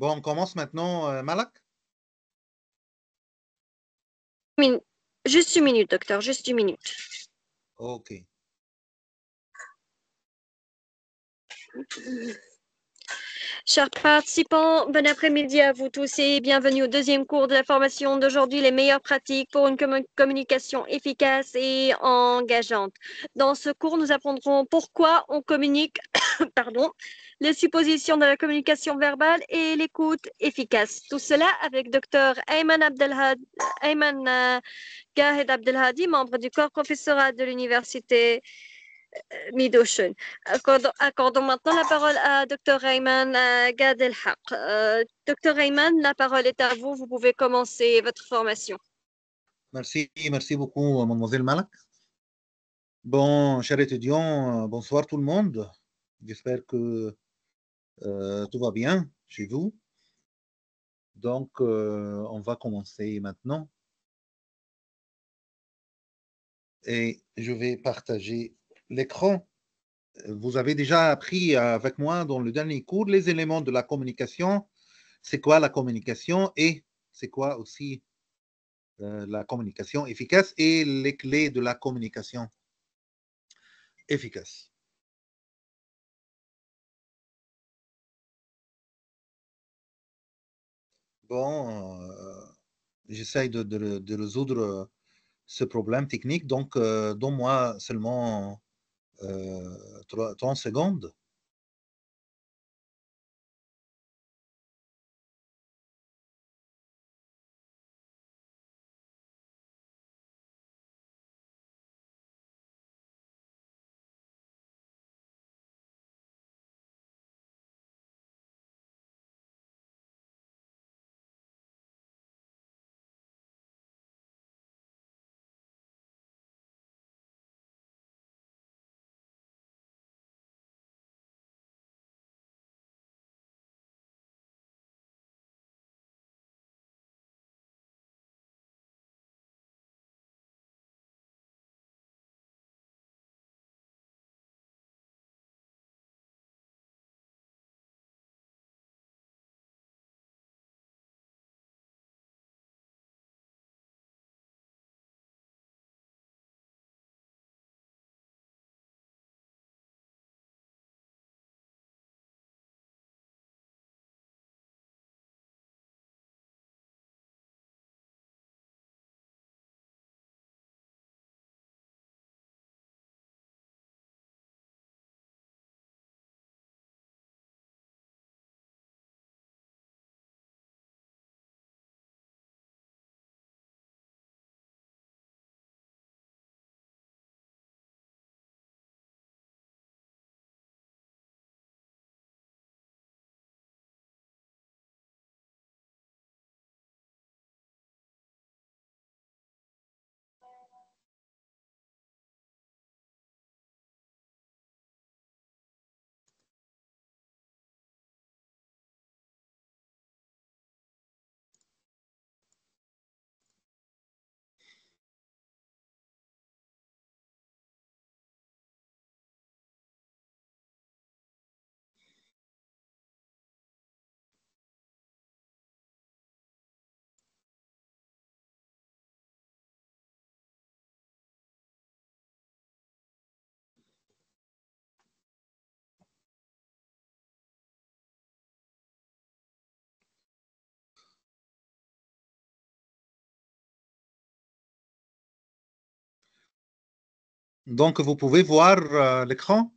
Bon, on commence maintenant, Malak? Juste une minute, docteur, juste une minute. Ok. Chers participants, bon après-midi à vous tous et bienvenue au deuxième cours de la formation d'aujourd'hui, les meilleures pratiques pour une communication efficace et engageante. Dans ce cours, nous apprendrons pourquoi on communique, pardon, les suppositions de la communication verbale et l'écoute efficace. Tout cela avec Dr Ayman Gahed Abdelhadi, membre du corps professoral de l'université Mid-Ocean. Accordons maintenant la parole à Dr. Ayman Gad El Haq. Dr. Ayman, la parole est à vous. Vous pouvez commencer votre formation. Merci beaucoup, mademoiselle Malak. Bon, chers étudiants, bonsoir tout le monde. J'espère que tout va bien chez vous. Donc, on va commencer maintenant. Et je vais partager l'écran. Vous avez déjà appris avec moi dans le dernier cours les éléments de la communication. C'est quoi la communication et c'est quoi aussi la communication efficace et les clés de la communication efficace. Bon, j'essaye de résoudre ce problème technique. Donc, donne-moi seulement 30 secondes. Donc, vous pouvez voir l'écran.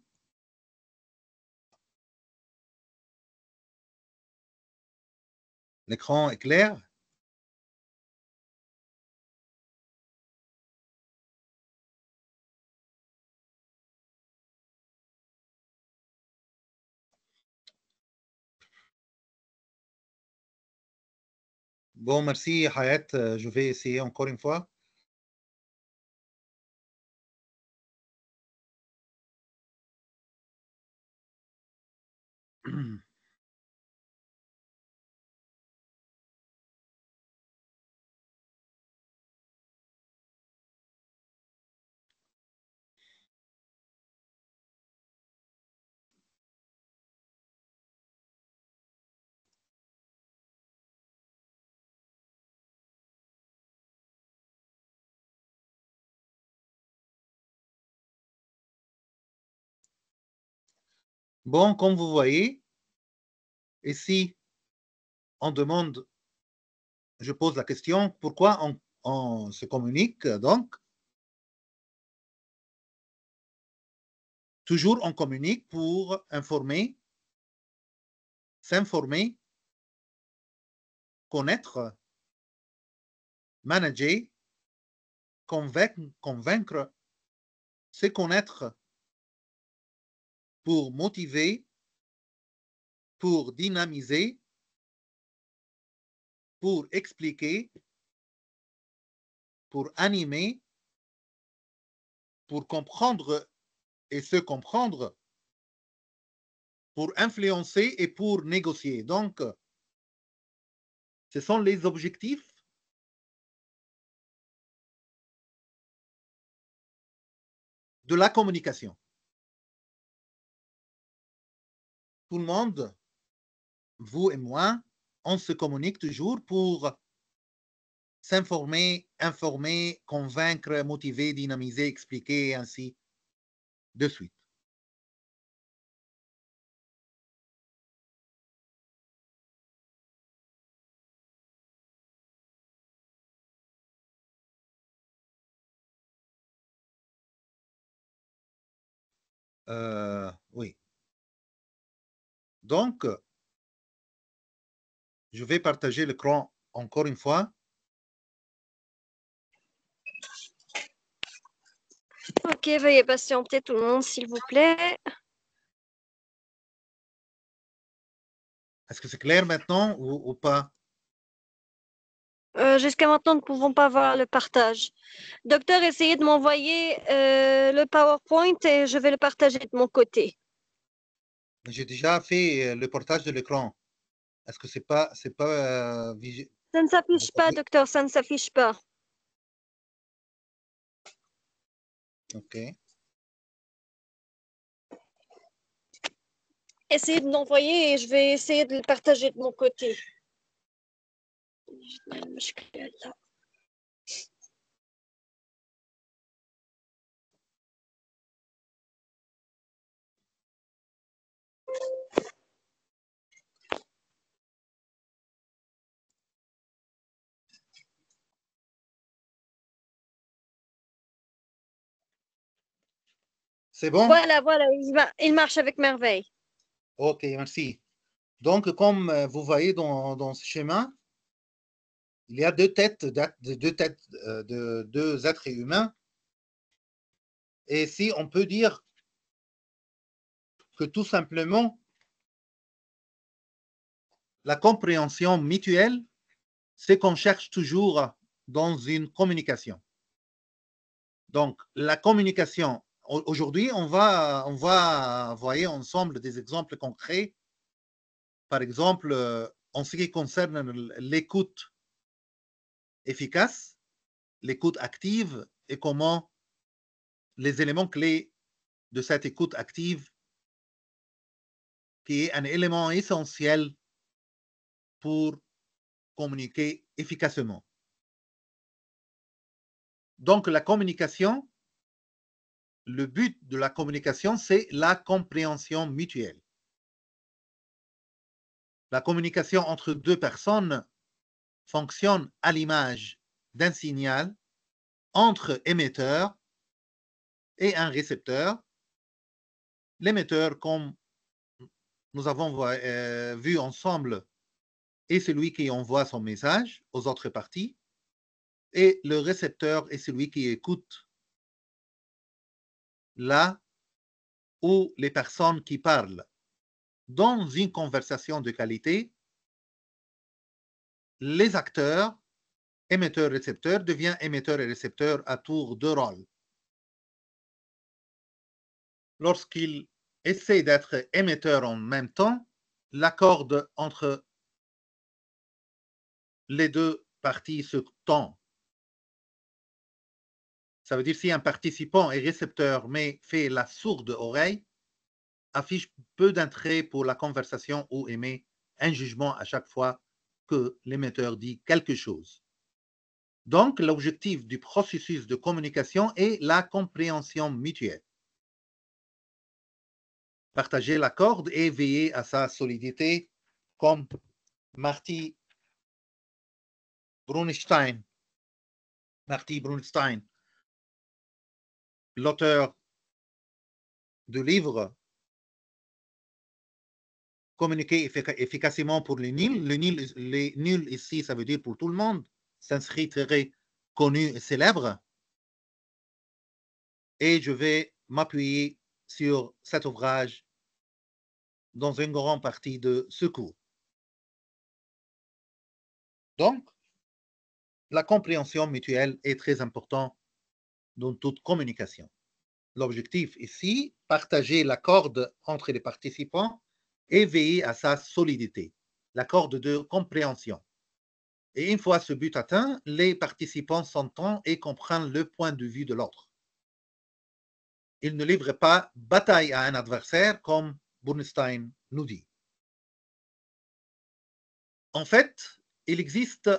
L'écran est clair. Bon, merci, Hayat. Je vais essayer encore une fois. Bon, comme vous voyez, ici, on demande, je pose la question, pourquoi on se communique donc? Toujours, on communique pour informer, s'informer, connaître, manager, convaincre, se connaître pour motiver, pour dynamiser, pour expliquer, pour animer, pour comprendre et se comprendre, pour influencer et pour négocier. Donc, ce sont les objectifs de la communication. Tout le monde, vous et moi, on se communique toujours pour s'informer, informer, convaincre, motiver, dynamiser, expliquer, et ainsi de suite. Oui. Donc, je vais partager l'écran encore une fois. Ok, veuillez patienter tout le monde, s'il vous plaît. Est-ce que c'est clair maintenant ou pas? Jusqu'à maintenant, nous ne pouvons pas voir le partage. Docteur, essayez de m'envoyer le PowerPoint et je vais le partager de mon côté. J'ai déjà fait le partage de l'écran. Est-ce que c'est pas Ça ne vous s'affiche pas, voyez? docteur, ça ne s'affiche pas. OK. Essayez de l'envoyer et je vais essayer de le partager de mon côté. C'est bon? Voilà, voilà, il marche avec merveille. OK, merci. Donc, comme vous voyez dans ce schéma, il y a deux têtes, de deux êtres humains. Et si on peut dire que tout simplement, la compréhension mutuelle, c'est qu'on cherche toujours dans une communication. Donc, la communication, aujourd'hui, on va voir ensemble des exemples concrets. Par exemple, en ce qui concerne l'écoute efficace, l'écoute active et comment les éléments clés de cette écoute active, qui est un élément essentiel pour communiquer efficacement. Donc, la communication, le but de la communication, c'est la compréhension mutuelle. La communication entre deux personnes fonctionne à l'image d'un signal entre émetteur et un récepteur. L'émetteur, comme nous avons vu ensemble, est celui qui envoie son message aux autres parties et le récepteur est celui qui écoute là où les personnes qui parlent dans une conversation de qualité, les acteurs, émetteur-récepteur, deviennent émetteur et récepteur à tour de rôle. Lorsqu'ils essaient d'être émetteurs en même temps, l'accord entre les deux parties se tend. Ça veut dire si un participant est récepteur mais fait la sourde oreille, affiche peu d'intérêt pour la conversation ou émet un jugement à chaque fois que l'émetteur dit quelque chose. Donc, l'objectif du processus de communication est la compréhension mutuelle. partager la corde et veiller à sa solidité, comme Marty Brunstein, l'auteur du livre Communiquer efficacement pour les nuls. Les nuls ici, ça veut dire pour tout le monde. C'est un écrit très connu et célèbre. Et je vais m'appuyer sur cet ouvrage dans une grande partie de ce cours. Donc, la compréhension mutuelle est très importante dans toute communication. L'objectif ici, partager la corde entre les participants et veiller à sa solidité, la corde de compréhension. Et une fois ce but atteint, les participants s'entendent et comprennent le point de vue de l'autre. Ils ne livrent pas bataille à un adversaire, comme Bernstein nous dit. En fait, il existe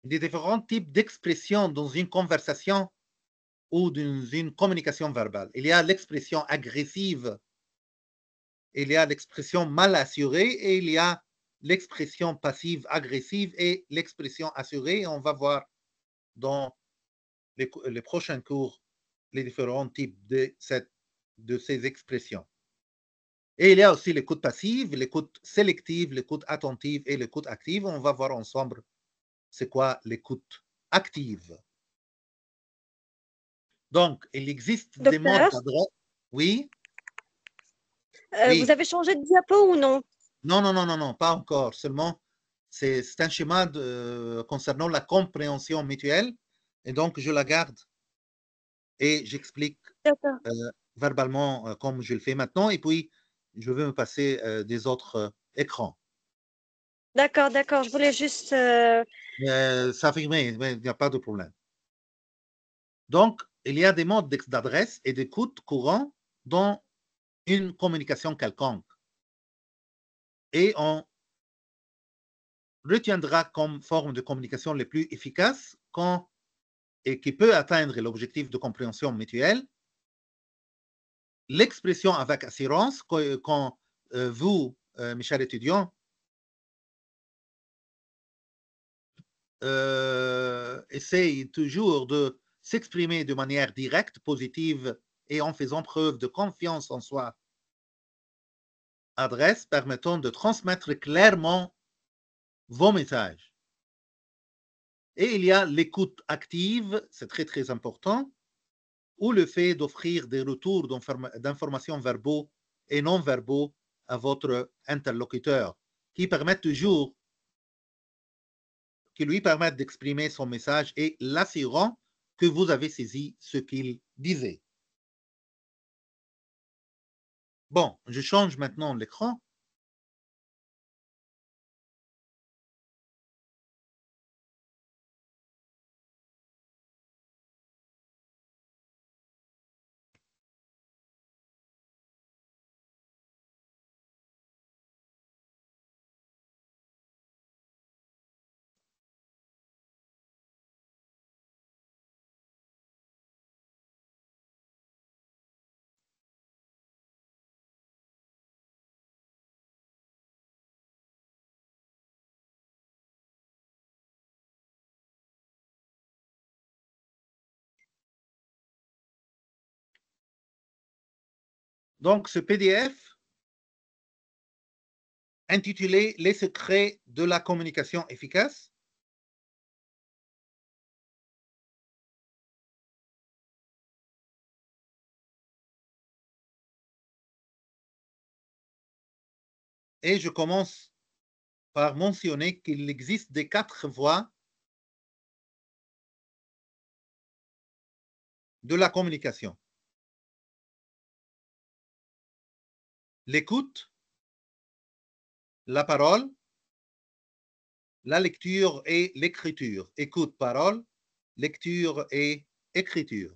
des différents types d'expressions dans une conversation ou dans une communication verbale. Il y a l'expression agressive, il y a l'expression mal assurée et il y a l'expression passive agressive et l'expression assurée. On va voir dans les prochains cours les différents types de ces expressions. Et il y a aussi l'écoute passive, l'écoute sélective, l'écoute attentive et l'écoute active. On va voir ensemble c'est quoi l'écoute active. Donc, il existe des modes Docteur, d'adresse. Oui, vous oui. avez changé de diapo ou non? Non, non, non, non, non, pas encore. Seulement, c'est un schéma concernant la compréhension mutuelle. Et donc, je la garde et j'explique D'accord, verbalement comme je le fais maintenant. Et puis, je vais me passer des autres écrans. d'accord, d'accord. Je voulais juste... Ça fait, mais il n'y a pas de problème. Donc, il y a des modes d'adresse et d'écoute courants dans une communication quelconque. Et on retiendra comme forme de communication les plus efficaces quand, et qui peut atteindre l'objectif de compréhension mutuelle, l'expression avec assurance quand vous, mes chers étudiants, essayez toujours de s'exprimer de manière directe, positive et en faisant preuve de confiance en soi, adresse permettant de transmettre clairement vos messages. Et il y a l'écoute active, c'est très très important, ou le fait d'offrir des retours d'informations verbaux et non verbaux à votre interlocuteur, qui lui permettent d'exprimer son message et l'assurant que vous avez saisi ce qu'il disait. Bon, je change maintenant l'écran. Donc, ce PDF intitulé Les secrets de la communication efficace et je commence par mentionner qu'il existe des 4 voies de la communication. L'écoute, la parole, la lecture et l'écriture. Écoute, parole, lecture et écriture.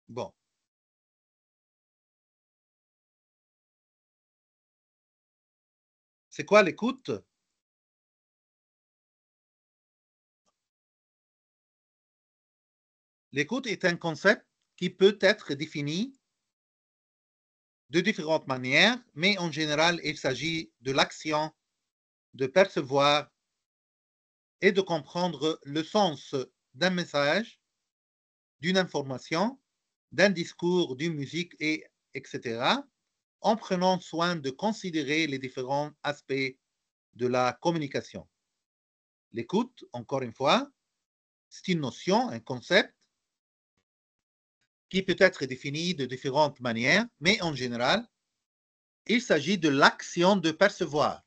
Bon. C'est quoi l'écoute? L'écoute est un concept qui peut être défini de différentes manières, mais en général, il s'agit de l'action de percevoir et de comprendre le sens d'un message, d'une information, d'un discours, d'une musique, etc., en prenant soin de considérer les différents aspects de la communication. L'écoute, encore une fois, c'est une notion, un concept qui peut être défini de différentes manières, mais en général, il s'agit de l'action de percevoir.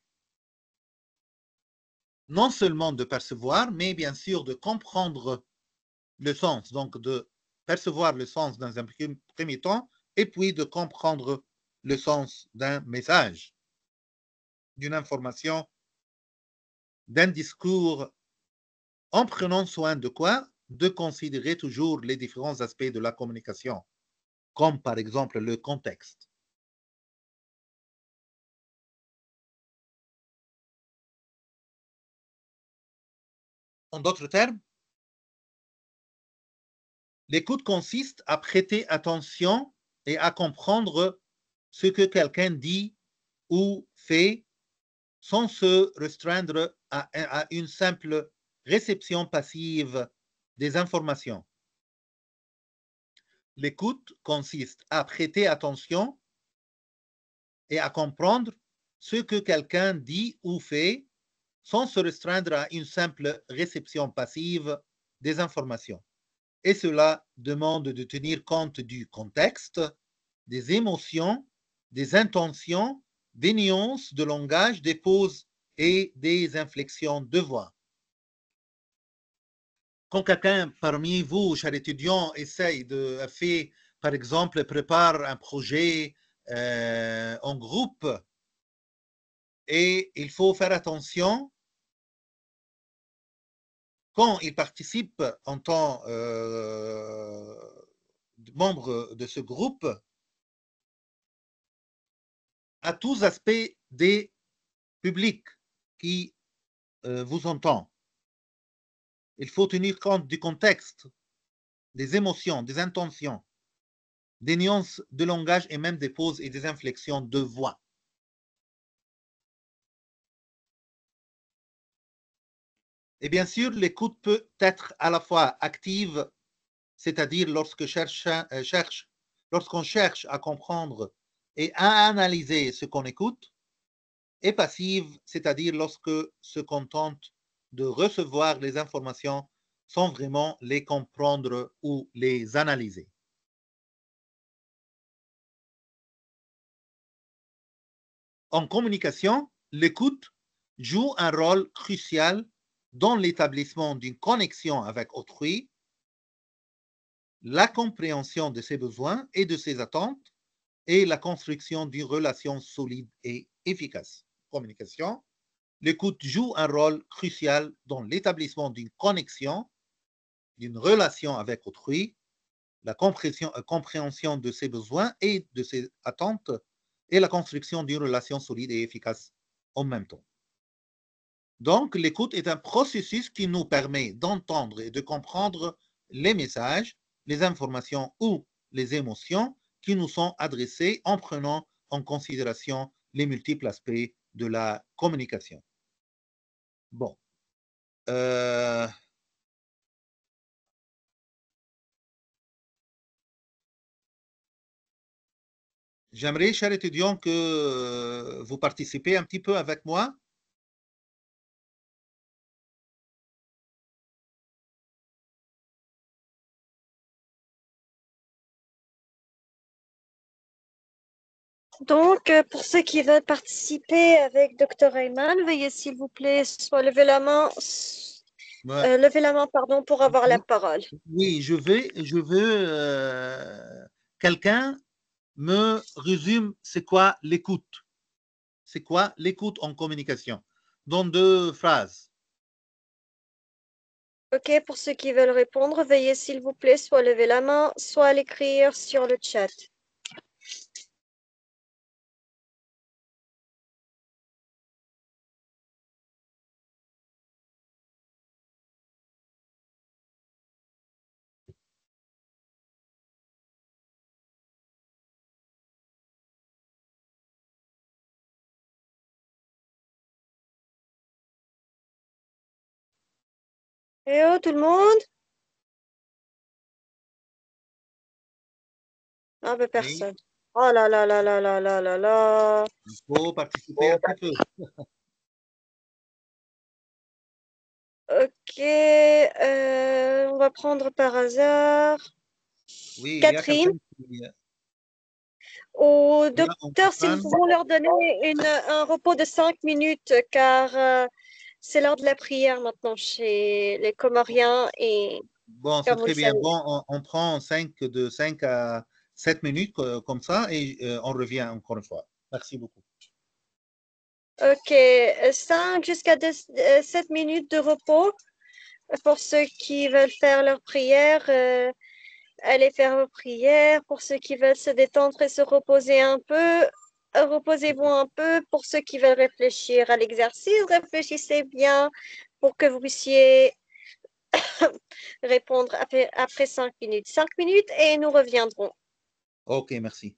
Non seulement de percevoir, mais bien sûr de comprendre le sens, donc de percevoir le sens dans un premier temps, et puis de comprendre le sens d'un message, d'une information, d'un discours, en prenant soin de quoi? De considérer toujours les différents aspects de la communication, comme par exemple le contexte. En d'autres termes, l'écoute consiste à prêter attention et à comprendre ce que quelqu'un dit ou fait sans se restreindre à une simple réception passive des informations. L'écoute consiste à prêter attention et à comprendre ce que quelqu'un dit ou fait sans se restreindre à une simple réception passive des informations. Et cela demande de tenir compte du contexte, des émotions, des intentions, des nuances de langage, des pauses et des inflexions de voix. Quand quelqu'un parmi vous, chers étudiants, essaye de faire, par exemple, prépare un projet en groupe, et il faut faire attention quand il participe en tant que membre de ce groupe à tous aspects des publics qui vous entendent. Il faut tenir compte du contexte, des émotions, des intentions, des nuances de langage et même des pauses et des inflexions de voix. Et bien sûr, l'écoute peut être à la fois active, c'est-à-dire lorsqu'on cherche à comprendre et à analyser ce qu'on écoute, et passive, c'est-à-dire lorsque se contente de recevoir les informations sans vraiment les comprendre ou les analyser. En communication, l'écoute joue un rôle crucial dans l'établissement d'une connexion avec autrui, la compréhension de ses besoins et de ses attentes et la construction d'une relation solide et efficace. Communication, l'écoute joue un rôle crucial dans l'établissement d'une connexion, d'une relation avec autrui, la compréhension de ses besoins et de ses attentes et la construction d'une relation solide et efficace en même temps. Donc, l'écoute est un processus qui nous permet d'entendre et de comprendre les messages, les informations ou les émotions qui nous sont adressées en prenant en considération les multiples aspects de la communication. Bon. J'aimerais, chers étudiants, que vous participez un petit peu avec moi. Donc, pour ceux qui veulent participer avec Dr. Ayman, veuillez s'il vous plaît soit lever la main, pardon, pour avoir la parole. Oui, je veux quelqu'un me résume c'est quoi l'écoute. C'est quoi l'écoute en communication? Dans 2 phrases. OK, pour ceux qui veulent répondre, veuillez s'il vous plaît soit lever la main, soit l'écrire sur le chat. Eh oh, tout le monde? Ah, ben Oui, personne. Oh là là là là là là là là. il faut participer un petit peu. Ok, on va prendre par hasard Oui, il y a quelqu'un Catherine. qui... Au Il y a docteur, si nous Ousmane. pouvons leur donner un repos de 5 minutes, car c'est l'heure de la prière maintenant chez les Comoriens et Bon, c'est comme vous le très bien. savez. Bon, on prend de 5 à 7 minutes comme ça et on revient encore une fois. Merci beaucoup. Ok, 5 jusqu'à 7 minutes de repos pour ceux qui veulent faire leur prière. Allez faire vos prières. Pour ceux qui veulent se détendre et se reposer un peu, reposez-vous un peu. Pour ceux qui veulent réfléchir à l'exercice, réfléchissez bien pour que vous puissiez répondre après 5 minutes. 5 minutes et nous reviendrons. Ok, merci.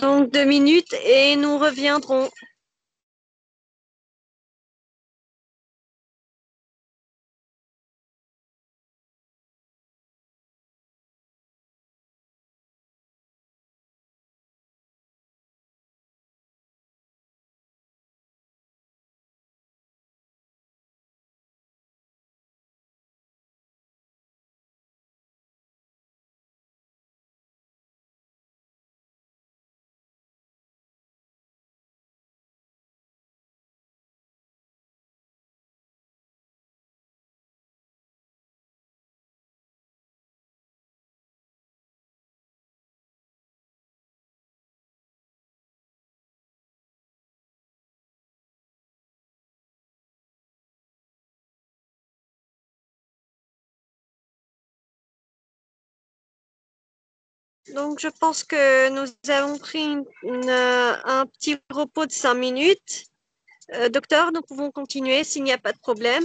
Donc 2 minutes et nous reviendrons. Donc, je pense que nous avons pris un petit repos de 5 minutes. Docteur, nous pouvons continuer s'il n'y a pas de problème.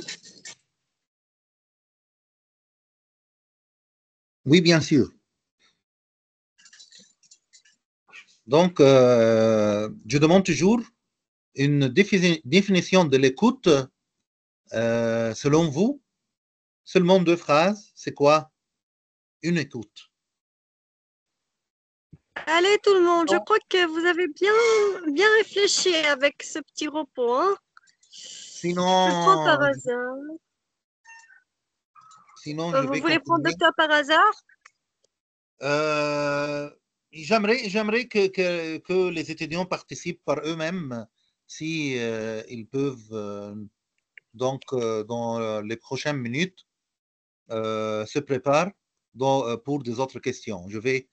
Oui, bien sûr. Donc, je demande toujours une définition de l'écoute selon vous. Seulement 2 phrases. C'est quoi une écoute? Allez, tout le monde, je crois que vous avez bien réfléchi avec ce petit repos, hein? Je prends par Sinon, hasard. je Vous vais voulez prendre continuer. docteur par hasard? Euh, j'aimerais que les étudiants participent par eux-mêmes si ils peuvent dans les prochaines minutes se préparent pour des autres questions. Je vais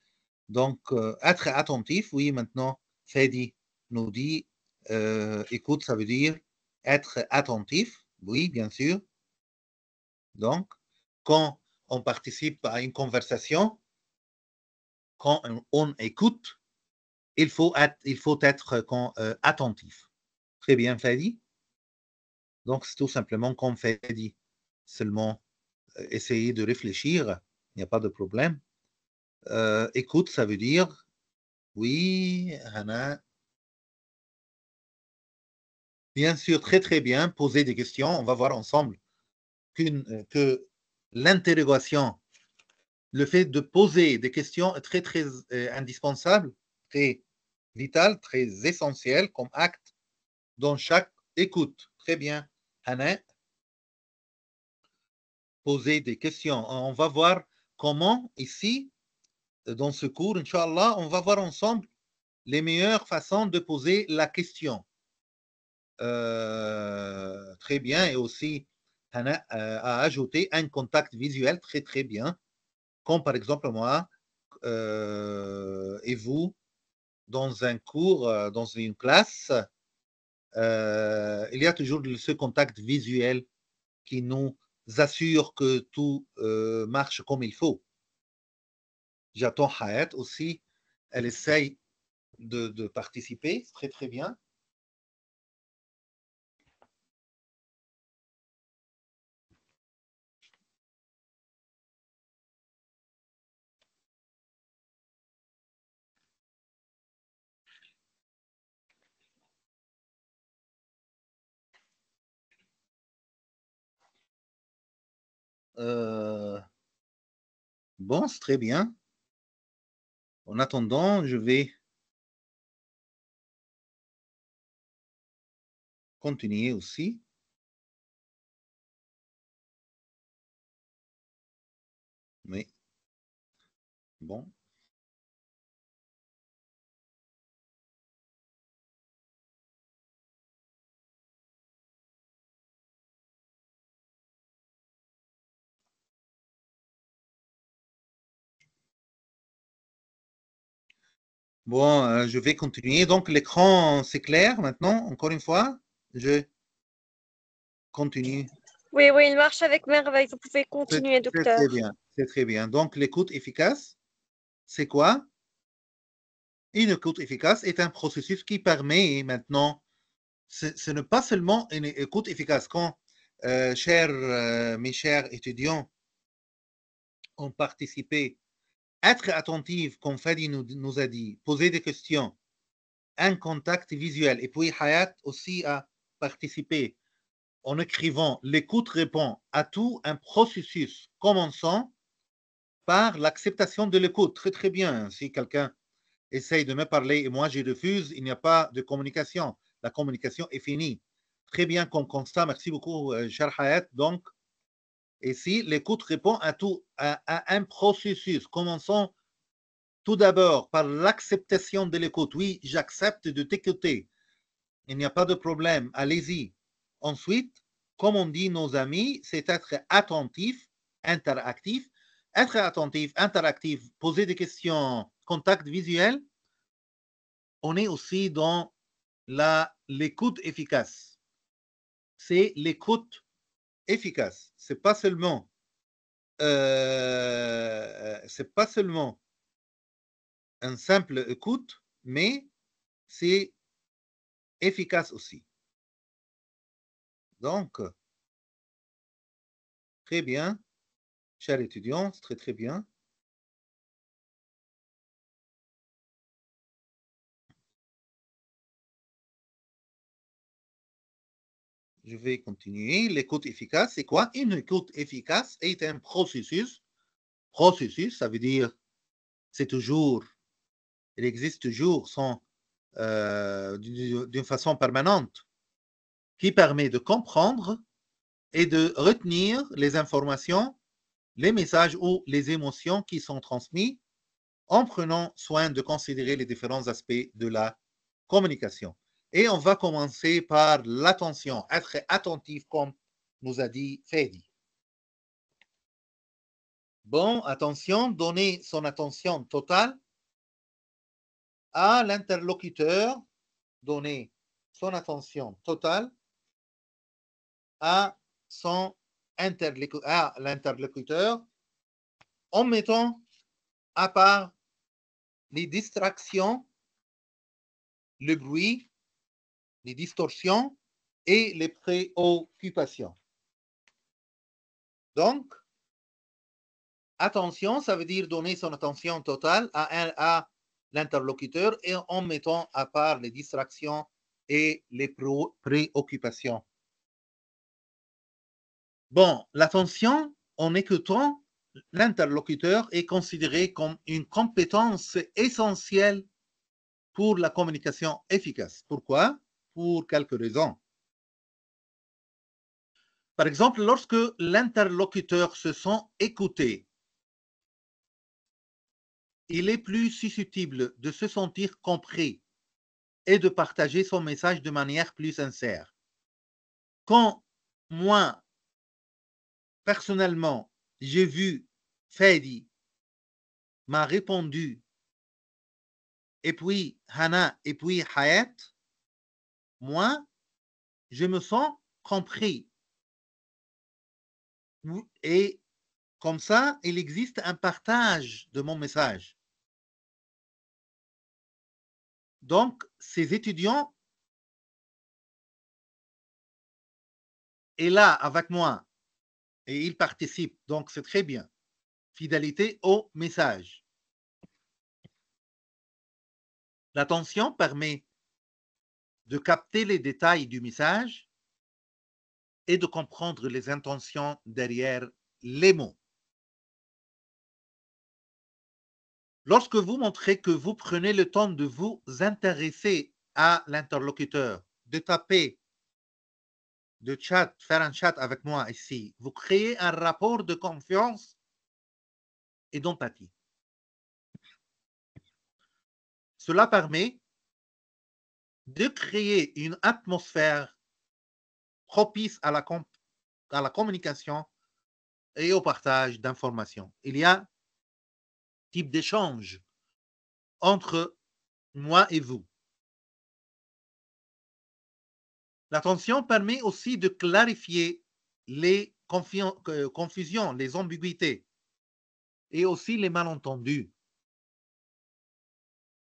donc être attentif. Oui, maintenant, Fadi nous dit écoute, ça veut dire être attentif. Oui, bien sûr. Donc, quand on participe à une conversation, quand on écoute, il faut être attentif. Très bien, Fadi. Donc, c'est tout simplement comme Fadi. Seulement, essayer de réfléchir, il n'y a pas de problème. Écoute, ça veut dire, oui, Hannah, bien sûr, très très bien, poser des questions. On va voir ensemble que l'interrogation, le fait de poser des questions est très très indispensable, très vital, très essentiel comme acte dans chaque écoute. Très bien, Hannah, poser des questions. On va voir comment ici, dans ce cours, Inch'Allah, on va voir ensemble les meilleures façons de poser la question. Très bien. Et aussi, Hannah a ajouté un contact visuel très, très bien. Comme par exemple moi et vous, dans un cours, dans une classe, il y a toujours ce contact visuel qui nous assure que tout marche comme il faut. J'attends Hayat aussi. Elle essaye de participer. Très, très bien. Bon, c'est très bien. En attendant, je vais continuer aussi. Mais bon. Bon, je vais continuer. Donc, l'écran, c'est clair maintenant, encore une fois. Je continue. Oui, oui, il marche avec merveille. Vous pouvez C'est continuer, très, docteur. très bien. C'est très bien. Donc, l'écoute efficace, c'est quoi? Une écoute efficace est un processus qui permet maintenant, ce n'est pas seulement une écoute efficace. Quand, mes chers étudiants, ont participé, être attentif, comme Fadi nous a dit, poser des questions, un contact visuel. Et puis Hayat aussi a participé en écrivant l'écoute répond à tout un processus commençant par l'acceptation de l'écoute. Très très bien. Si quelqu'un essaye de me parler et moi je refuse, il n'y a pas de communication. La communication est finie. Très bien comme constat. Merci beaucoup, cher Hayat. Donc, ici, l'écoute répond à tout, à un processus commençant tout d'abord par l'acceptation de l'écoute. Oui, j'accepte de t'écouter. Il n'y a pas de problème. Allez-y. Ensuite, comme on dit nos amis, c'est être attentif, interactif. Être attentif, interactif, poser des questions, contact visuel. On est aussi dans l'écoute efficace. C'est l'écoute efficace. C'est pas seulement un simple écoute, mais c'est efficace aussi. Donc, très bien, chers étudiants, c'est très très bien. Je vais continuer. L'écoute efficace, c'est quoi? Une écoute efficace est un processus. Processus, ça veut dire c'est toujours, il existe toujours d'une façon permanente qui permet de comprendre et de retenir les informations, les messages ou les émotions qui sont transmis en prenant soin de considérer les différents aspects de la communication. Et on va commencer par l'attention, être attentif comme nous a dit Fedi. Bon, attention, donner son attention totale à l'interlocuteur, donner son attention totale à l'interlocuteur en mettant à part les distractions, le bruit, les distorsions et les préoccupations. Donc, attention, ça veut dire donner son attention totale à l'interlocuteur et en mettant à part les distractions et les préoccupations. Bon, l'attention, en écoutant l'interlocuteur, est considérée comme une compétence essentielle pour la communication efficace. Pourquoi? Pour quelques raisons. Par exemple, lorsque l'interlocuteur se sent écouté, il est plus susceptible de se sentir compris et de partager son message de manière plus sincère. Quand moi, personnellement, j'ai vu Fadi m'a répondu, et puis Hana, et puis Hayat, moi, je me sens compris. Et comme ça, il existe un partage de mon message. Donc, ces étudiants est là avec moi et ils participent. Donc, c'est très bien. Fidélité au message. L'attention permet de capter les détails du message et de comprendre les intentions derrière les mots. Lorsque vous montrez que vous prenez le temps de vous intéresser à l'interlocuteur, de taper, de chat, faire un chat avec moi ici, vous créez un rapport de confiance et d'empathie. Cela permet de créer une atmosphère propice à la communication et au partage d'informations. Il y a un type d'échange entre moi et vous. L'attention permet aussi de clarifier les confusions, les ambiguïtés et aussi les malentendus,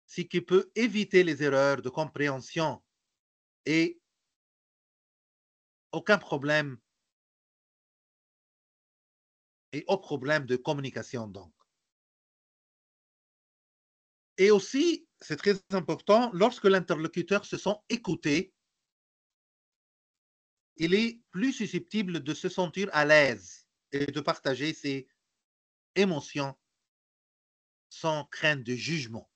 ce qui peut éviter les erreurs de compréhension et aucun problème et au problème de communication donc. Et aussi, c'est très important, lorsque l'interlocuteur se sent écouté, il est plus susceptible de se sentir à l'aise et de partager ses émotions sans crainte de jugement.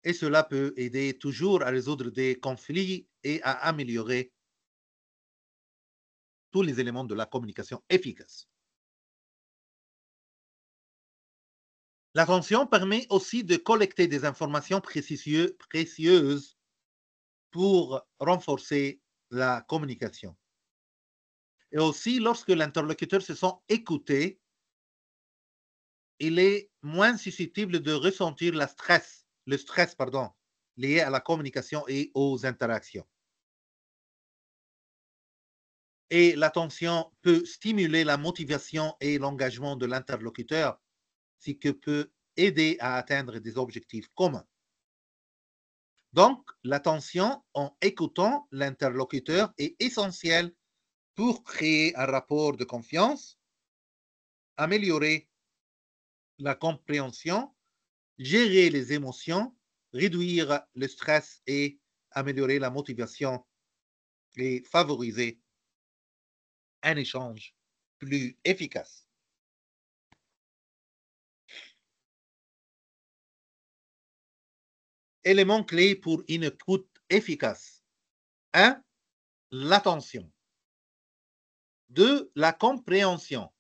Et cela peut aider toujours à résoudre des conflits et à améliorer tous les éléments de la communication efficace. L'attention permet aussi de collecter des informations précieuses pour renforcer la communication. Et aussi, lorsque l'interlocuteur se sent écouté, il est moins susceptible de ressentir le stress lié à la communication et aux interactions. Et l'attention peut stimuler la motivation et l'engagement de l'interlocuteur, ce qui peut aider à atteindre des objectifs communs. Donc, l'attention en écoutant l'interlocuteur est essentielle pour créer un rapport de confiance, améliorer la compréhension, gérer les émotions, réduire le stress et améliorer la motivation et favoriser un échange plus efficace. Éléments clés pour une écoute efficace. 1. L'attention. 2. La compréhension.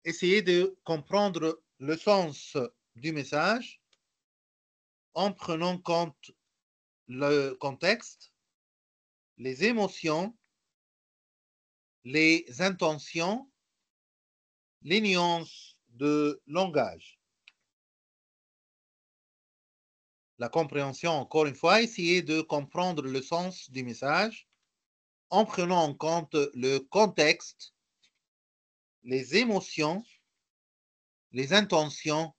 Essayez de comprendre le sens du message en prenant compte le contexte, les émotions, les intentions, les nuances de langage. La compréhension, encore une fois, essayez de comprendre le sens du message en prenant en compte le contexte, les émotions, les intentions,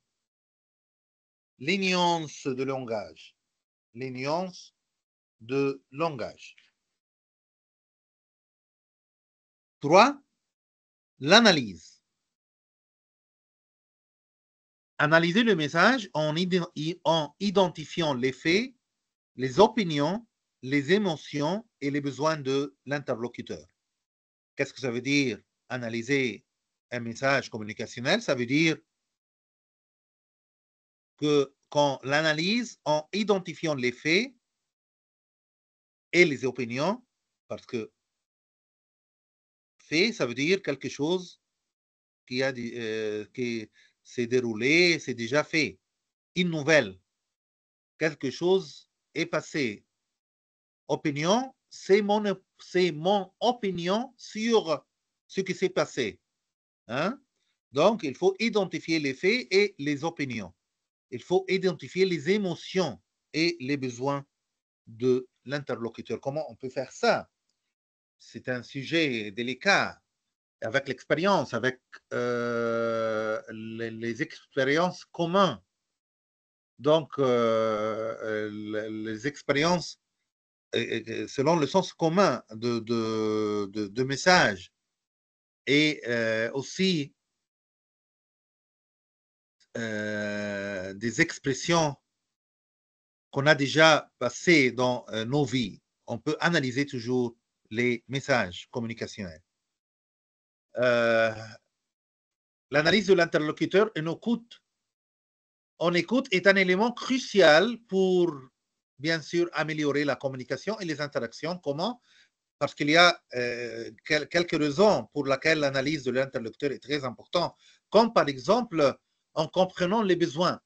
les nuances de langage. Les nuances de langage. 3. L'analyse. Analysez le message en identifiant les faits, les opinions, les émotions et les besoins de l'interlocuteur. Qu'est-ce que ça veut dire analyser un message communicationnel? Ça veut dire que qu'on l'analyse en identifiant les faits et les opinions, parce que fait, ça veut dire quelque chose qui s'est déroulé, c'est déjà fait. Une nouvelle, quelque chose est passé. Opinion, c'est mon opinion sur ce qui s'est passé. Hein? Donc, il faut identifier les faits et les opinions. Il faut identifier les émotions et les besoins de l'interlocuteur. Comment on peut faire ça? C'est un sujet délicat. Avec l'expérience, avec les expériences communes. Donc, les expériences selon le sens commun de messages et aussi des expressions qu'on a déjà passées dans nos vies. On peut analyser toujours les messages communicationnels. L'analyse de l'interlocuteur en écoute est un élément crucial pour, bien sûr, améliorer la communication et les interactions. Comment? Parce qu'il y a quelques raisons pour lesquelles l'analyse de l'interlocuteur est très importante, comme par exemple, en comprenant les besoins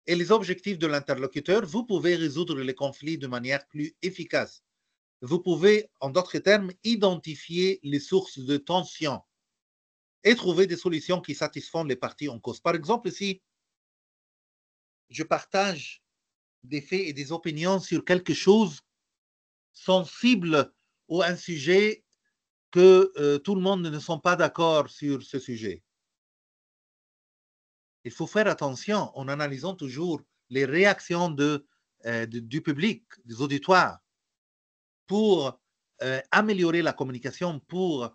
et les objectifs de l'interlocuteur, vous pouvez résoudre les conflits de manière plus efficace. Vous pouvez, en d'autres termes, identifier les sources de tension et trouver des solutions qui satisfont les parties en cause. Par exemple, si je partage des faits et des opinions sur quelque chose sensible ou un sujet que tout le monde ne sont pas d'accord sur ce sujet. Il faut faire attention en analysant toujours les réactions du public, des auditoires, pour améliorer la communication, pour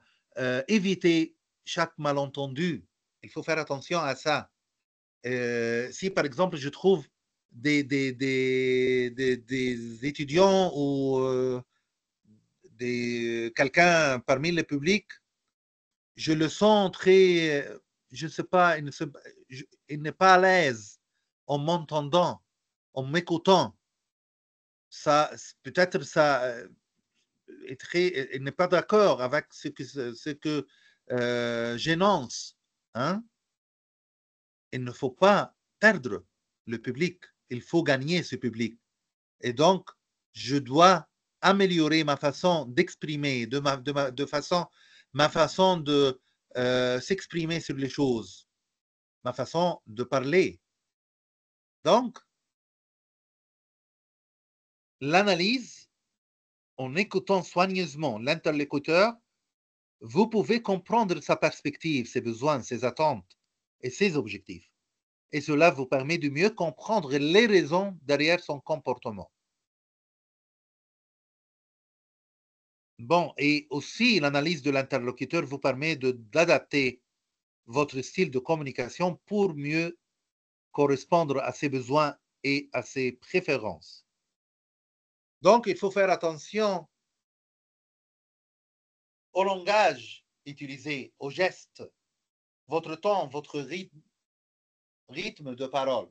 éviter chaque malentendu. Il faut faire attention à ça. Si par exemple je trouve des étudiants ou quelqu'un parmi le public, je le sens très, je ne sais pas, il n'est pas à l'aise en m'entendant, en m'écoutant. Ça, peut-être ça est très, il n'est pas d'accord avec ce que j'énonce. Hein? Il ne faut pas perdre le public, il faut gagner ce public. Et donc, je dois améliorer ma façon d'exprimer, ma façon de s'exprimer sur les choses, ma façon de parler. Donc, l'analyse, en écoutant soigneusement l'interlocuteur, vous pouvez comprendre sa perspective, ses besoins, ses attentes, et ses objectifs. Et cela vous permet de mieux comprendre les raisons derrière son comportement. Bon, et aussi l'analyse de l'interlocuteur vous permet d'adapter votre style de communication pour mieux correspondre à ses besoins et à ses préférences. Donc, il faut faire attention au langage utilisé, aux gestes, votre ton, votre rythme de parole.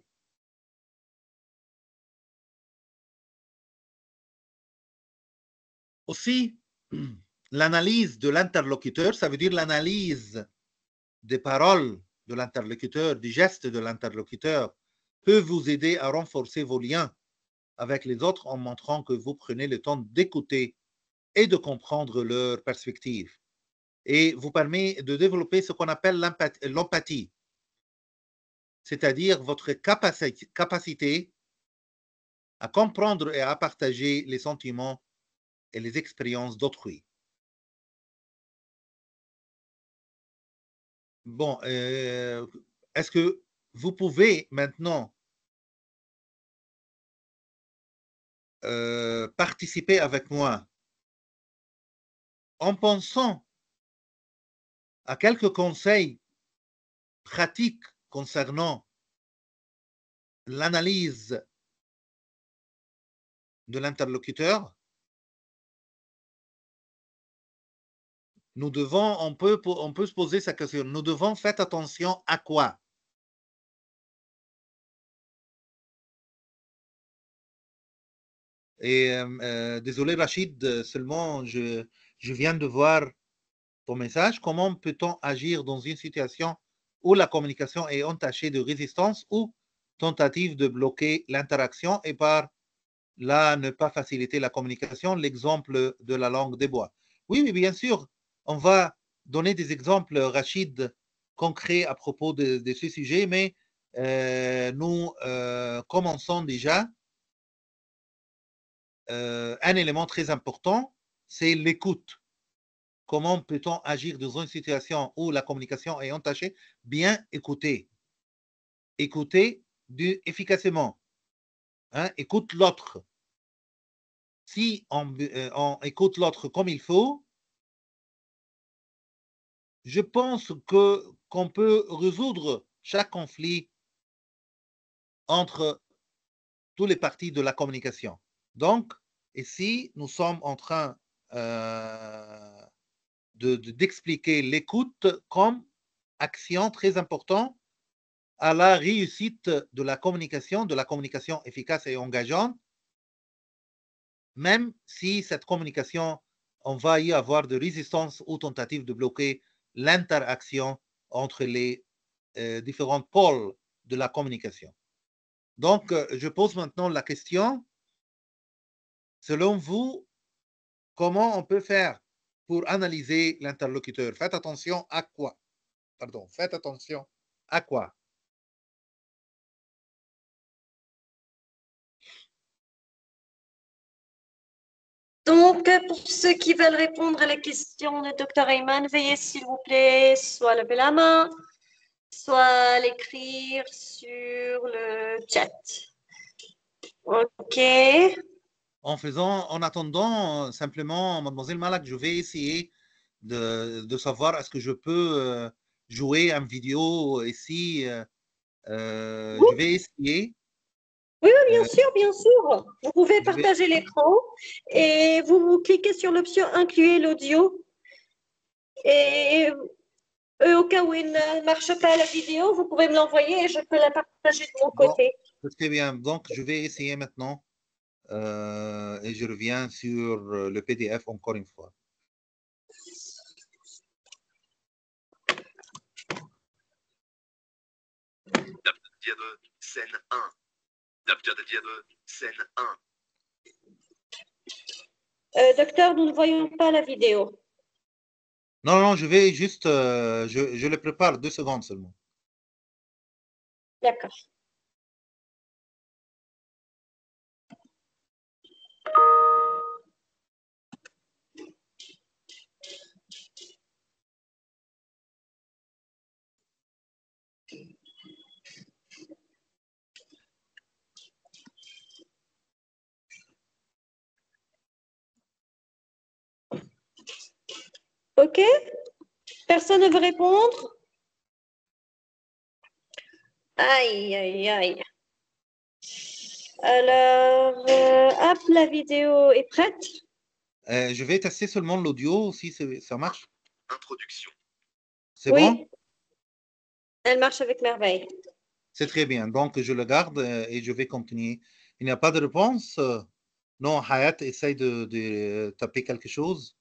Aussi, l'analyse de l'interlocuteur, ça veut dire l'analyse des paroles de l'interlocuteur, des gestes de l'interlocuteur, peut vous aider à renforcer vos liens avec les autres en montrant que vous prenez le temps d'écouter et de comprendre leur perspective. Et vous permet de développer ce qu'on appelle l'empathie, c'est-à-dire votre capacité à comprendre et à partager les sentiments et les expériences d'autrui. Bon, est-ce que vous pouvez maintenant participer avec moi en pensant à quelques conseils pratiques concernant l'analyse de l'interlocuteur? On peut se poser cette question. Nous devons faire attention à quoi? Et désolé Rachid, seulement je viens de voir ton message. Comment peut-on agir dans une situation où la communication est entachée de résistance ou tentative de bloquer l'interaction et par là ne pas faciliter la communication? L'exemple de la langue des bois. Oui, oui, bien sûr. On va donner des exemples, Rachid, concrets à propos de ce sujet, mais nous commençons déjà. Un élément très important, c'est l'écoute. Comment peut-on agir dans une situation où la communication est entachée? Bien écouter. Écouter efficacement. Hein? Écoute l'autre. Si on écoute l'autre comme il faut, je pense qu'on peut résoudre chaque conflit entre tous les parties de la communication. Donc, ici, nous sommes en train d'expliquer l'écoute comme action très importante à la réussite de la communication efficace et engageante, même si cette communication, on va y avoir de résistance ou tentative de bloquer l'interaction entre les différents pôles de la communication. Donc, je pose maintenant la question, selon vous, comment on peut faire pour analyser l'interlocuteur? Faites attention à quoi? Pardon, faites attention à quoi? Donc, pour ceux qui veulent répondre à la question de Dr. Ayman, veuillez s'il vous plaît soit lever la main, soit l'écrire sur le chat. OK. En attendant, simplement, mademoiselle Malak, je vais essayer de savoir est-ce que je peux jouer une vidéo ici. Je vais essayer. Oui, oui, bien sûr, bien sûr. Vous pouvez Je vais, partager l'écran et vous cliquez sur l'option inclure l'audio. Et au cas où il ne marche pas la vidéo, vous pouvez me l'envoyer et je peux la partager de mon bon, côté. c'est très bien. Donc, je vais essayer maintenant et je reviens sur le PDF encore une fois. Scène 1. Scène 1. Docteur, nous ne voyons pas la vidéo. Non, non, je vais juste, je le prépare 2 secondes seulement. D'accord. OK? Personne ne veut répondre? Aïe, aïe, aïe. Alors, hop, la vidéo est prête. Je vais tester seulement l'audio, si ça marche. Introduction. C'est Oui. bon? Elle marche avec merveille. C'est très bien. Donc, je le garde et je vais continuer. Il n'y a pas de réponse? Non, Hayat essaye de taper quelque chose.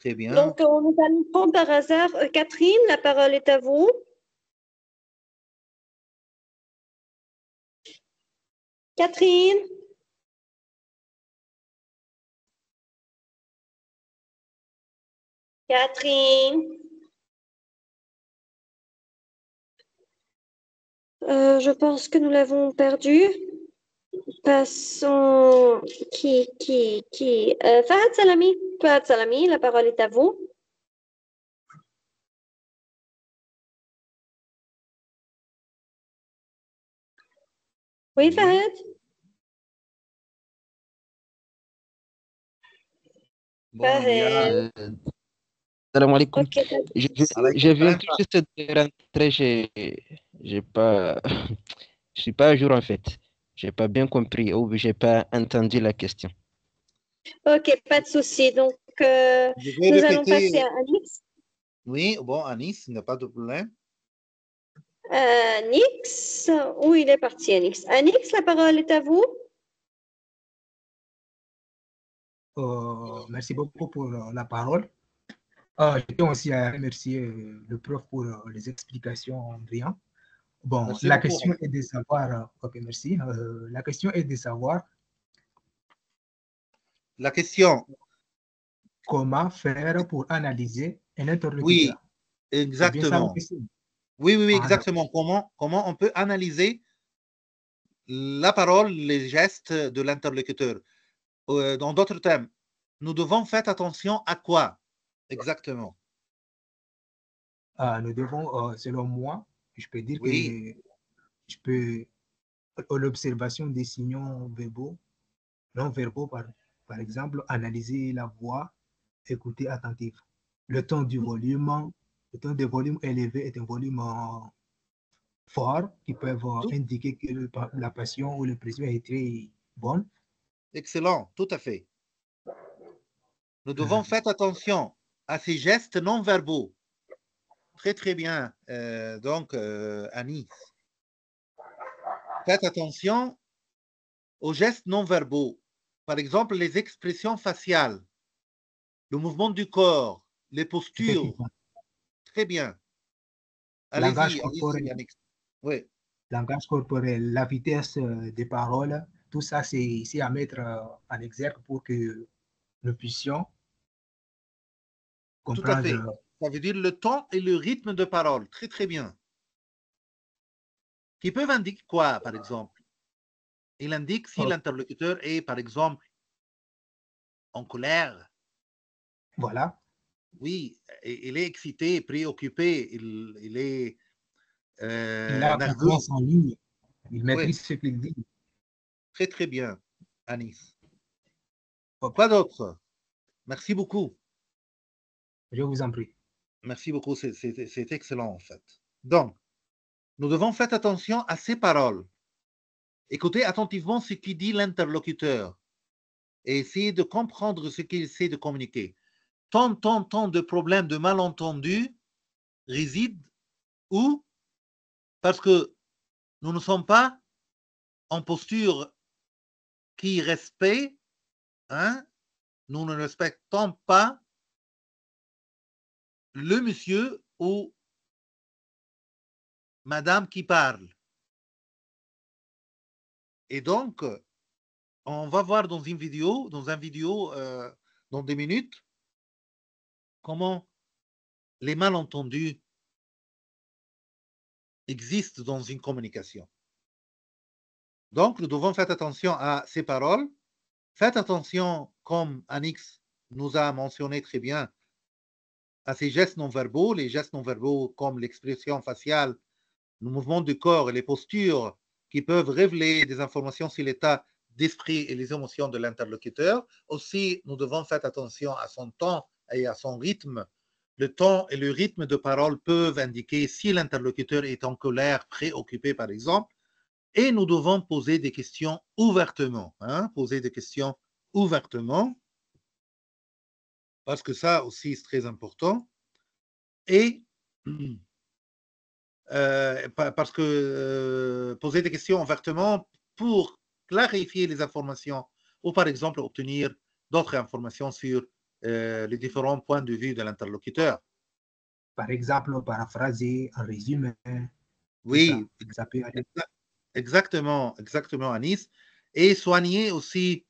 Très bien. Donc, nous allons prendre par hasard Catherine, la parole est à vous. Catherine. Catherine. Je pense que nous l'avons perdue. Passons. Qui? Fahad Salami. Fahad Salami, la parole est à vous. Oui, Fahad. Bon, il y a... Salam alaikum. Ok, Je viens tout juste de rentrer, j'ai pas, je suis pas à jour en fait. J'ai pas bien compris ou j'ai pas entendu la question. ok, pas de souci. Donc, Je vais nous allons répéter. passer à Anix. Oui, bon, Anis, il n'y a pas de problème. Anix, où il est parti, Anix? Anix, la parole est à vous. Merci beaucoup pour la parole. Je tiens aussi à remercier le prof pour les explications brillantes. Bon, Merci la beaucoup. question est de savoir, ok, merci. La question est de savoir La question. comment faire pour analyser un interlocuteur. Oui, C'est bien ça la exactement. question. Oui, Ah, exactement. Comment on peut analyser la parole, les gestes de l'interlocuteur? Dans d'autres termes, nous devons faire attention à quoi exactement? Nous devons, selon moi, je peux dire Oui, que je peux, l'observation des signaux verbaux, non verbaux, par exemple, analyser la voix, écouter attentif. Le ton du volume, le ton de volume élevé est un volume fort qui peuvent indiquer que la passion ou l'impression est très bonne. excellent, tout à fait. Nous devons faire attention à ces gestes non verbaux. Très, très bien. Anis, faites attention aux gestes non verbaux. Par exemple, les expressions faciales, le mouvement du corps, les postures. Très bien. Langage Allez-y, corporel, Anis. Oui. langage corporel, la vitesse des paroles, tout ça, c'est ici à mettre en exergue pour que nous puissions Tout à fait. comprendre. Ça veut dire le ton et le rythme de parole. Très, très bien. Qui peuvent indiquer quoi, par exemple? Il indique si l'interlocuteur est, par exemple, en colère. Voilà. Oui, il est excité, préoccupé, il est Il a nerveux. confiance en lui. Il maîtrise Oui. ce qu'il dit. Très, très bien, Anis. Quoi d'autre? Merci beaucoup. Je vous en prie. Merci beaucoup, c'est excellent en fait. Donc, nous devons faire attention à ces paroles. Écoutez attentivement ce qu'il dit l'interlocuteur et essayer de comprendre ce qu'il essaie de communiquer. Tant de problèmes, de malentendus résident où? Parce que nous ne sommes pas en posture qui respecte, hein? Nous ne respectons pas le monsieur ou madame qui parle. Et donc, on va voir dans un vidéo, dans des minutes, comment les malentendus existent dans une communication. Donc, nous devons faire attention à ces paroles. Faites attention, comme Anix nous a mentionné très bien, à ces gestes non verbaux, les gestes non verbaux comme l'expression faciale le mouvement du corps et les postures qui peuvent révéler des informations sur l'état d'esprit et les émotions de l'interlocuteur. Aussi, nous devons faire attention à son temps et à son rythme. Le temps et le rythme de parole peuvent indiquer si l'interlocuteur est en colère, préoccupé par exemple, et nous devons poser des questions ouvertement, poser des questions ouvertement, parce que ça aussi c'est très important, et parce que poser des questions ouvertement pour clarifier les informations ou par exemple obtenir d'autres informations sur les différents points de vue de l'interlocuteur. Par exemple, paraphraser, en résumé. Oui, ça peut aller. exactement, Anis. Et soigner aussi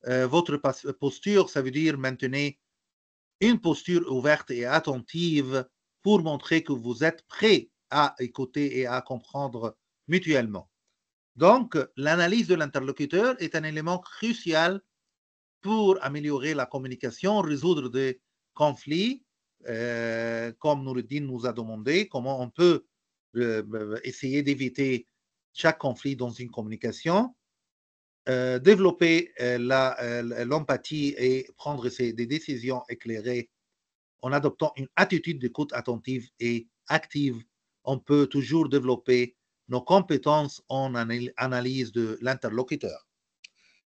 votre posture, ça veut dire maintenir une posture ouverte et attentive pour montrer que vous êtes prêt à écouter et à comprendre mutuellement. Donc, l'analyse de l'interlocuteur est un élément crucial pour améliorer la communication, résoudre des conflits, comme Noureddin nous a demandé, comment on peut essayer d'éviter chaque conflit dans une communication, développer l'empathie et prendre des décisions éclairées en adoptant une attitude d'écoute attentive et active. On peut toujours développer nos compétences en analyse de l'interlocuteur.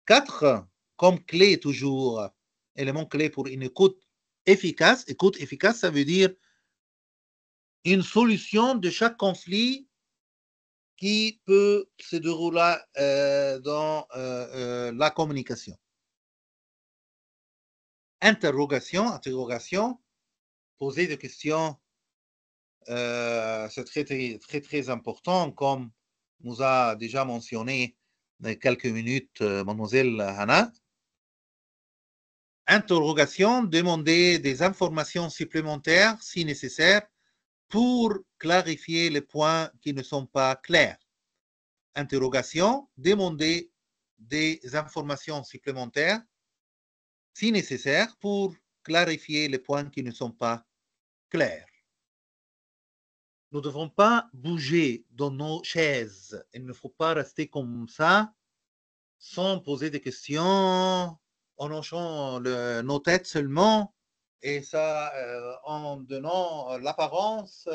4, comme clé toujours, élément clé pour une écoute efficace. Écoute efficace, ça veut dire une solution de chaque conflit qui peut se dérouler dans la communication. Interrogation, poser des questions, c'est très important, comme nous a déjà mentionné dans quelques minutes mademoiselle Hannah. Interrogation, demander des informations supplémentaires si nécessaire pour clarifier les points qui ne sont pas clairs. Interrogation, demander des informations supplémentaires si nécessaire pour clarifier les points qui ne sont pas clairs. Nous ne devons pas bouger dans nos chaises. Il ne faut pas rester comme ça sans poser des questions, en hochant nos têtes seulement, et ça en donnant l'apparence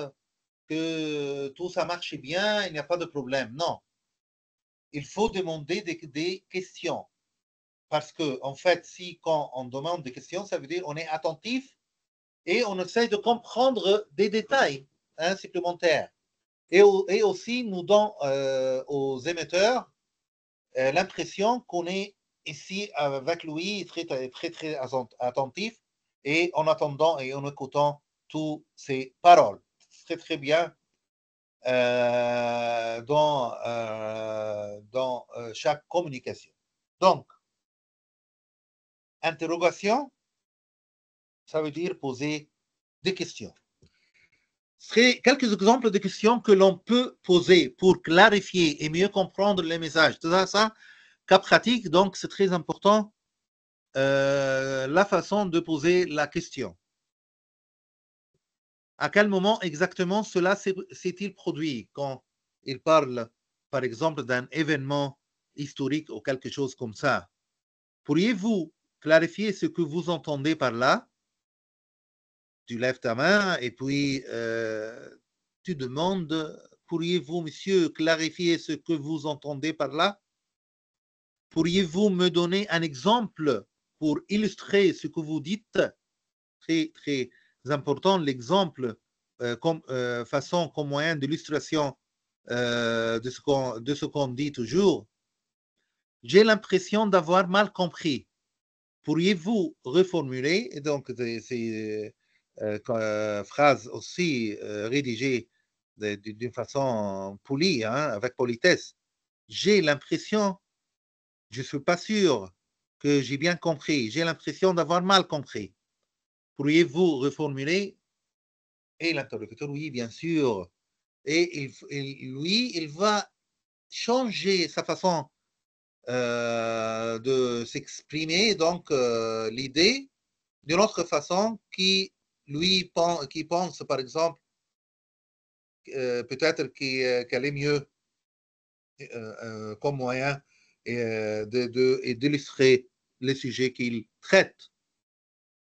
que tout ça marche bien, il n'y a pas de problème. Non. Il faut demander des questions. Parce que, en fait, si quand on demande des questions, ça veut dire qu'on est attentif et on essaie de comprendre des détails supplémentaires. Et aussi, nous donnons aux émetteurs l'impression qu'on est ici avec lui très attentif et en attendant et en écoutant toutes ses paroles. C'est très bien dans chaque communication. Donc, interrogation, ça veut dire poser des questions. Quelques exemples de questions que l'on peut poser pour clarifier et mieux comprendre les messages. Tout ça, cas pratique, donc c'est très important la façon de poser la question. À quel moment exactement cela s'est-il produit quand il parle, par exemple, d'un événement historique ou quelque chose comme ça? Pourriez-vous clarifier ce que vous entendez par là? Tu lèves ta main et puis tu demandes, pourriez-vous, monsieur, clarifier ce que vous entendez par là? Pourriez-vous me donner un exemple pour illustrer ce que vous dites? Très important, l'exemple comme façon, comme moyen d'illustration de ce qu'on dit toujours. J'ai l'impression d'avoir mal compris. Pourriez-vous reformuler? Et donc, ces phrases aussi rédigées d'une façon polie, avec politesse. J'ai l'impression, je ne suis pas sûr que j'ai bien compris. J'ai l'impression d'avoir mal compris. Pourriez-vous reformuler? Et l'interlocuteur, oui, bien sûr. Et lui, il va changer sa façon de s'exprimer, donc l'idée d'une autre façon qui pense, par exemple, peut-être qu'elle est mieux comme moyen d'illustrer les sujets qu'il traite.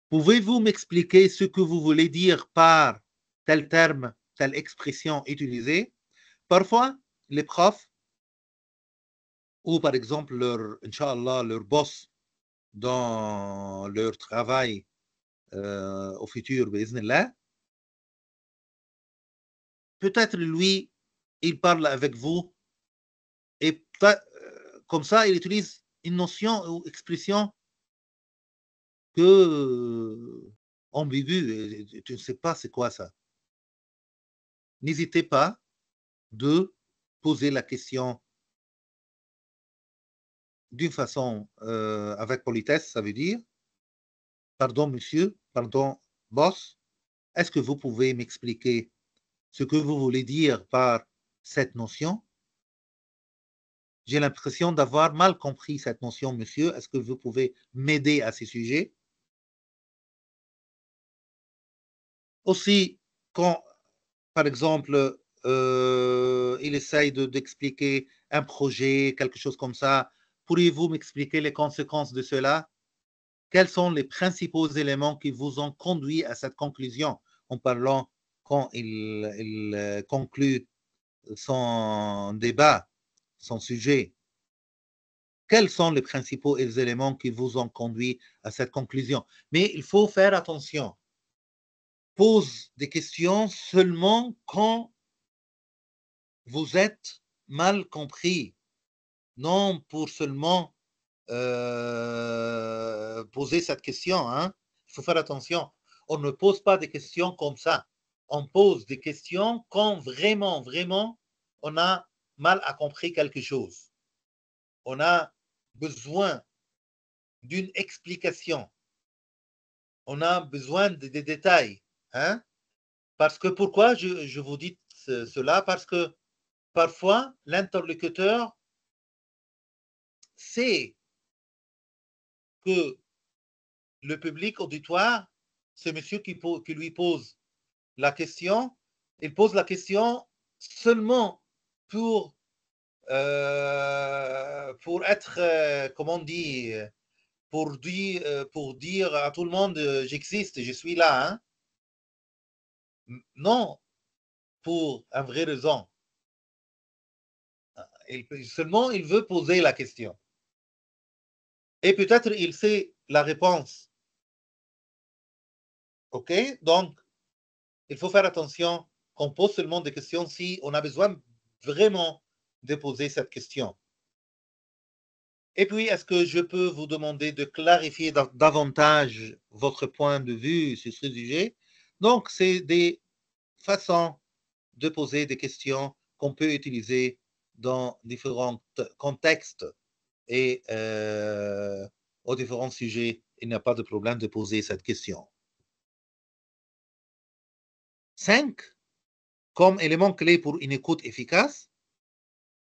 Pouvez-vous m'expliquer ce que vous voulez dire par tel terme, telle expression utilisée? Parfois, les profs, ou par exemple Inch'Allah, leur boss dans leur travail au futur, peut-être lui, il parle avec vous et comme ça, il utilise une notion ou expression que ambiguë, tu ne sais pas c'est quoi ça. N'hésitez pas de poser la question d'une façon avec politesse, ça veut dire, pardon monsieur, pardon boss, est-ce que vous pouvez m'expliquer ce que vous voulez dire par cette notion? J'ai l'impression d'avoir mal compris cette notion, monsieur. Est-ce que vous pouvez m'aider à ce sujet? Aussi, quand, par exemple, il essaye d'expliquer un projet, quelque chose comme ça, pourriez-vous m'expliquer les conséquences de cela? Quels sont les principaux éléments qui vous ont conduit à cette conclusion en parlant quand il conclut son débat, son sujet? Quels sont les principaux éléments qui vous ont conduit à cette conclusion? Mais il faut faire attention. Pose des questions seulement quand vous êtes mal compris, non pour seulement poser cette question. Hein. Il faut faire attention. On ne pose pas des questions comme ça. On pose des questions quand vraiment, vraiment, on a mal à compris quelque chose. On a besoin d'une explication. On a besoin des détails. Hein? Parce que pourquoi je vous dis cela? Parce que parfois, l'interlocuteur sait que le public auditoire, c'est monsieur qui lui pose la question. Il pose la question seulement pour être, comment on dit, pour dire à tout le monde, j'existe, je suis là. Hein? Non, pour une vraie raison. Seulement, il veut poser la question. Et peut-être il sait la réponse. OK? Donc, il faut faire attention qu'on pose seulement des questions si on a besoin vraiment de poser cette question. Et puis, est-ce que je peux vous demander de clarifier davantage votre point de vue sur ce sujet? Donc, c'est des façons de poser des questions qu'on peut utiliser dans différents contextes et aux différents sujets. Il n'y a pas de problème de poser cette question. 5. Comme élément clé pour une écoute efficace,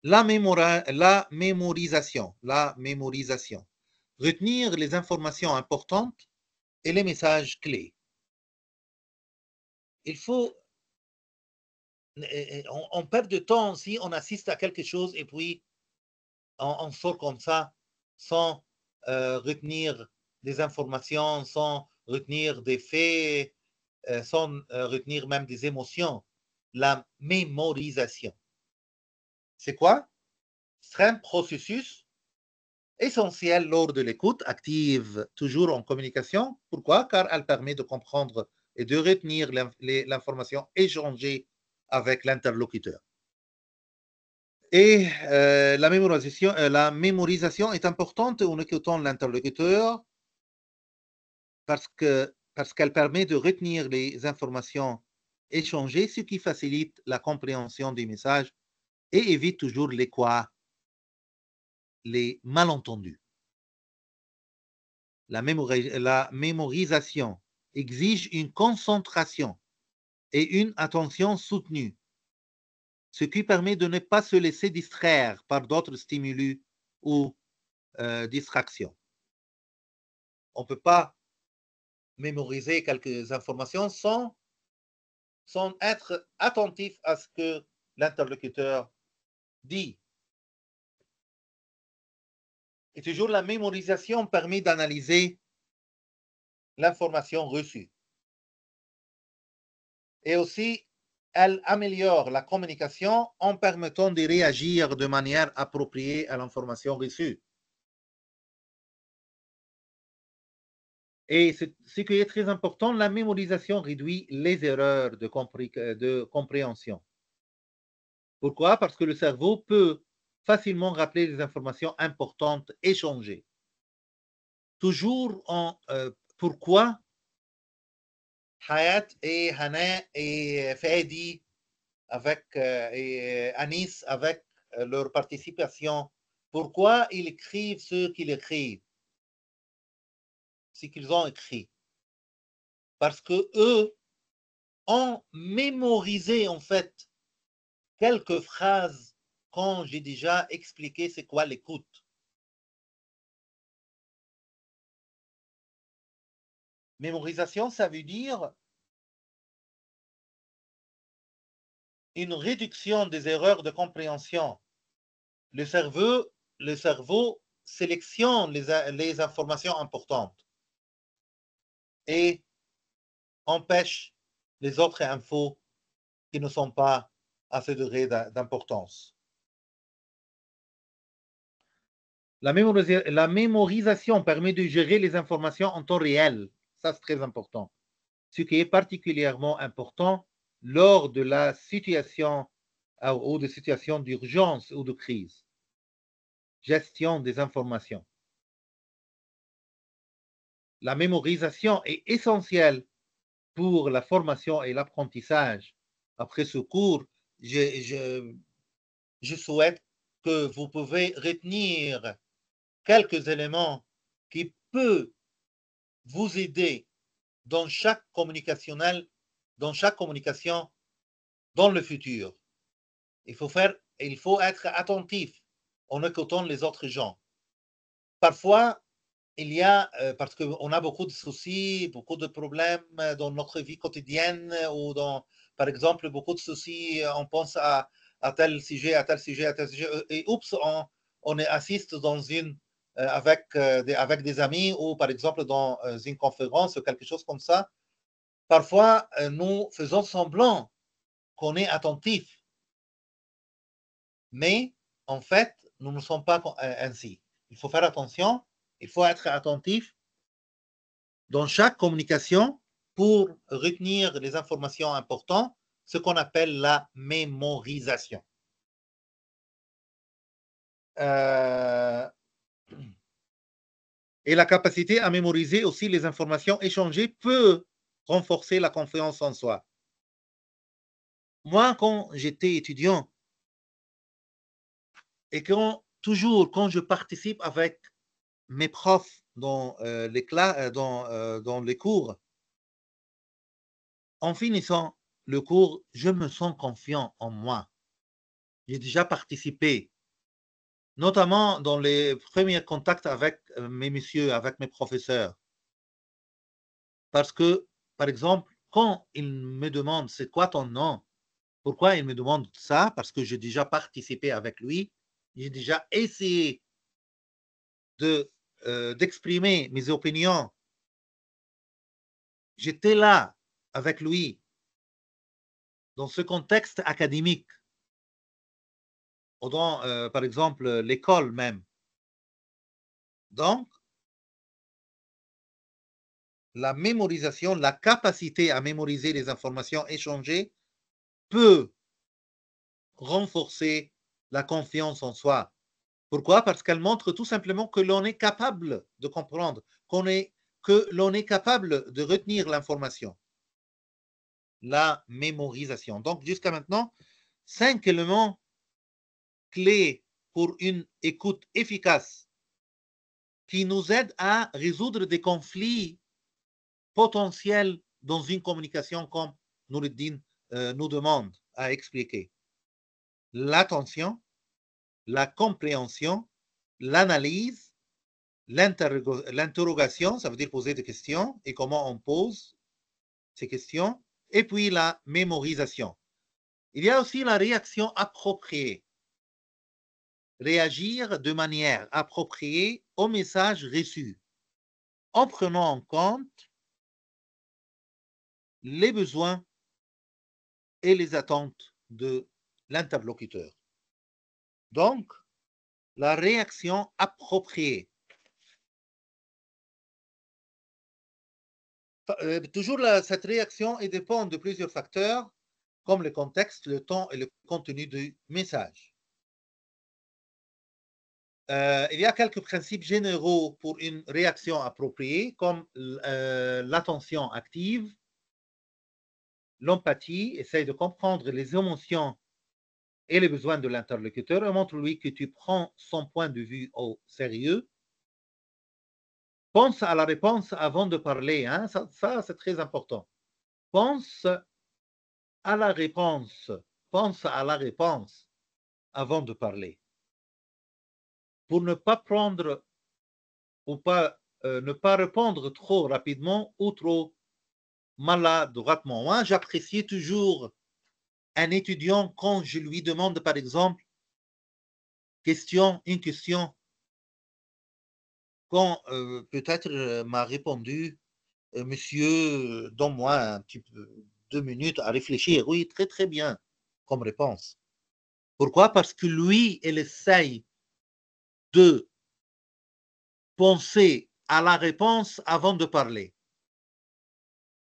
la mémorisation. Retenir les informations importantes et les messages clés. Il faut... On perd de temps si on assiste à quelque chose et puis on sort comme ça sans retenir des informations, sans retenir des faits, sans retenir même des émotions. La mémorisation. C'est quoi? C'est un processus essentiel lors de l'écoute active, toujours en communication. Pourquoi? Car elle permet de comprendre et de retenir l'information échangée avec l'interlocuteur. Et la mémorisation est importante en écoutant l'interlocuteur parce qu'elle permet de retenir les informations échangées, ce qui facilite la compréhension des messages et évite toujours les malentendus. La mémorisation exige une concentration et une attention soutenue, ce qui permet de ne pas se laisser distraire par d'autres stimuli ou distractions. On ne peut pas mémoriser quelques informations sans sans être attentif à ce que l'interlocuteur dit. Et toujours la mémorisation permet d'analyser l'information reçue. Et aussi, elle améliore la communication en permettant de réagir de manière appropriée à l'information reçue. Et ce qui est très important, la mémorisation réduit les erreurs de compréhension. Pourquoi? Parce que le cerveau peut facilement rappeler les informations importantes échangées. Toujours pourquoi Hayat et Hana et Fadi et Anis avec leur participation, pourquoi ils écrivent ce qu'ils écrivent, ce qu'ils ont écrit? Parce que eux ont mémorisé en fait quelques phrases quand j'ai déjà expliqué c'est quoi l'écoute. Mémorisation, ça veut dire une réduction des erreurs de compréhension. Le cerveau sélectionne les informations importantes et empêche les autres infos qui ne sont pas à ce degré d'importance. La mémorisation permet de gérer les informations en temps réel. Ça, c'est très important. Ce qui est particulièrement important lors de la situation ou de situations d'urgence ou de crise. Gestion des informations. La mémorisation est essentielle pour la formation et l'apprentissage. Après ce cours, je souhaite que vous pouvez retenir quelques éléments qui peuvent vous aider dans chaque communication dans le futur. Il faut être attentif en écoutant les autres gens. Parfois, il y a, parce qu'on a beaucoup de soucis, beaucoup de problèmes dans notre vie quotidienne, ou par exemple, beaucoup de soucis, on pense à tel sujet, à tel sujet, à tel sujet, et oups, on assiste avec des amis, ou par exemple dans une conférence, ou quelque chose comme ça. Parfois, nous faisons semblant qu'on est attentif, mais en fait, nous ne sommes pas ainsi. Il faut faire attention, il faut être attentif dans chaque communication pour retenir les informations importantes, ce qu'on appelle la mémorisation. Et la capacité à mémoriser aussi les informations échangées peut renforcer la confiance en soi. Moi, quand j'étais étudiant et toujours quand je participe avec mes profs dans les cours, en finissant le cours, je me sens confiant en moi. J'ai déjà participé, notamment dans les premiers contacts avec mes messieurs, avec mes professeurs. Parce que, par exemple, quand ils me demandent c'est quoi ton nom, pourquoi ils me demandent ça? Parce que j'ai déjà participé avec lui, j'ai déjà essayé d'exprimer mes opinions. J'étais là avec lui dans ce contexte académique, ou dans, par exemple, l'école même. Donc, la mémorisation, la capacité à mémoriser les informations échangées peut renforcer la confiance en soi. Pourquoi? Parce qu'elle montre tout simplement que l'on est capable de comprendre, que l'on est capable de retenir l'information. La mémorisation. Donc, jusqu'à maintenant, 5 éléments clés pour une écoute efficace qui nous aident à résoudre des conflits potentiels dans une communication comme Noureddin nous demande à expliquer. L'attention, la compréhension, l'analyse, l'interrogation, ça veut dire poser des questions et comment on pose ces questions, et puis la mémorisation. Il y a aussi la réaction appropriée. Réagir de manière appropriée au message reçu, en prenant en compte les besoins et les attentes de l'interlocuteur. Donc, la réaction appropriée. Toujours cette réaction dépend de plusieurs facteurs, comme le contexte, le temps et le contenu du message. Il y a quelques principes généraux pour une réaction appropriée, comme l'attention active, l'empathie, essaye de comprendre les émotions et les besoins de l'interlocuteur et montre-lui que tu prends son point de vue au sérieux. Pense à la réponse avant de parler, hein? Ça c'est très important. Pense à la réponse avant de parler. Pour ne pas prendre ou ne pas répondre trop rapidement ou trop maladroitement. Moi, j'apprécie toujours un étudiant quand je lui demande, par exemple, une question, quand peut-être m'a répondu, monsieur, donne-moi un petit peu 2 minutes à réfléchir. Oui, très très bien comme réponse. Pourquoi? Parce que lui, il essaye de penser à la réponse avant de parler,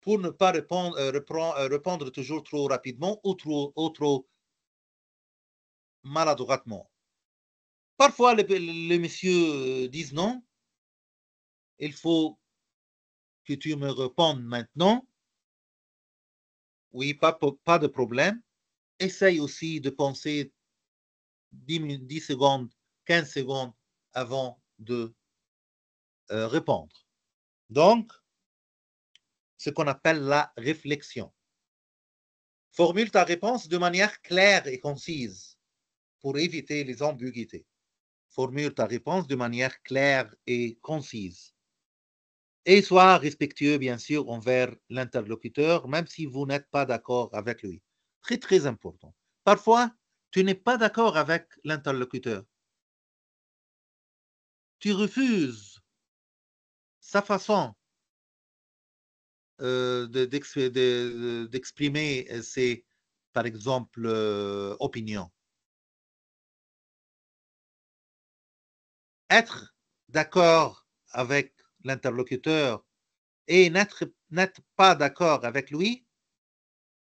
pour ne pas répondre toujours trop rapidement ou trop maladroitement. Parfois, les messieurs disent non, il faut que tu me répondes maintenant. Oui, pas de problème. Essaye aussi de penser 10 secondes, 15 secondes avant de répondre. Donc, ce qu'on appelle la réflexion. Formule ta réponse de manière claire et concise pour éviter les ambiguïtés. Formule ta réponse de manière claire et concise. Et sois respectueux, bien sûr, envers l'interlocuteur, même si vous n'êtes pas d'accord avec lui. Très, très important. Parfois, tu n'es pas d'accord avec l'interlocuteur. Tu refuses sa façon d'exprimer ses, par exemple, opinions. Être d'accord avec l'interlocuteur et n'être pas d'accord avec lui,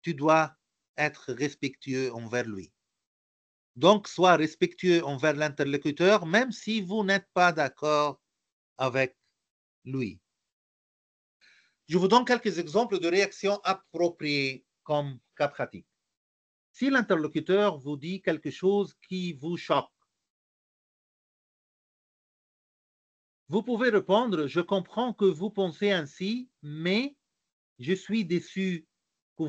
tu dois être respectueux envers lui. Donc, sois respectueux envers l'interlocuteur, même si vous n'êtes pas d'accord avec lui. Je vous donne quelques exemples de réactions appropriées comme cas pratique. Si l'interlocuteur vous dit quelque chose qui vous choque, vous pouvez répondre, je comprends que vous pensez ainsi, mais je suis déçu que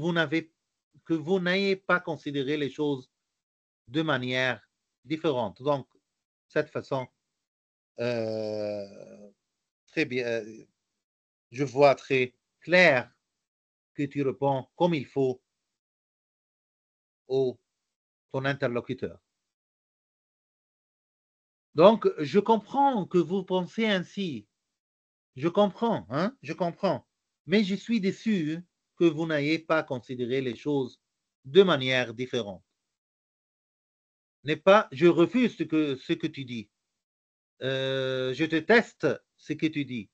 vous n'ayez pas considéré les choses de manière différente. Donc, cette façon, très bien, je vois très clair que tu réponds comme il faut ton interlocuteur. Donc, je comprends que vous pensez ainsi. Je comprends, hein, je comprends. Mais je suis déçu que vous n'ayez pas considéré les choses de manière différente. N'est pas, je refuse ce que tu dis. Je déteste ce que tu dis.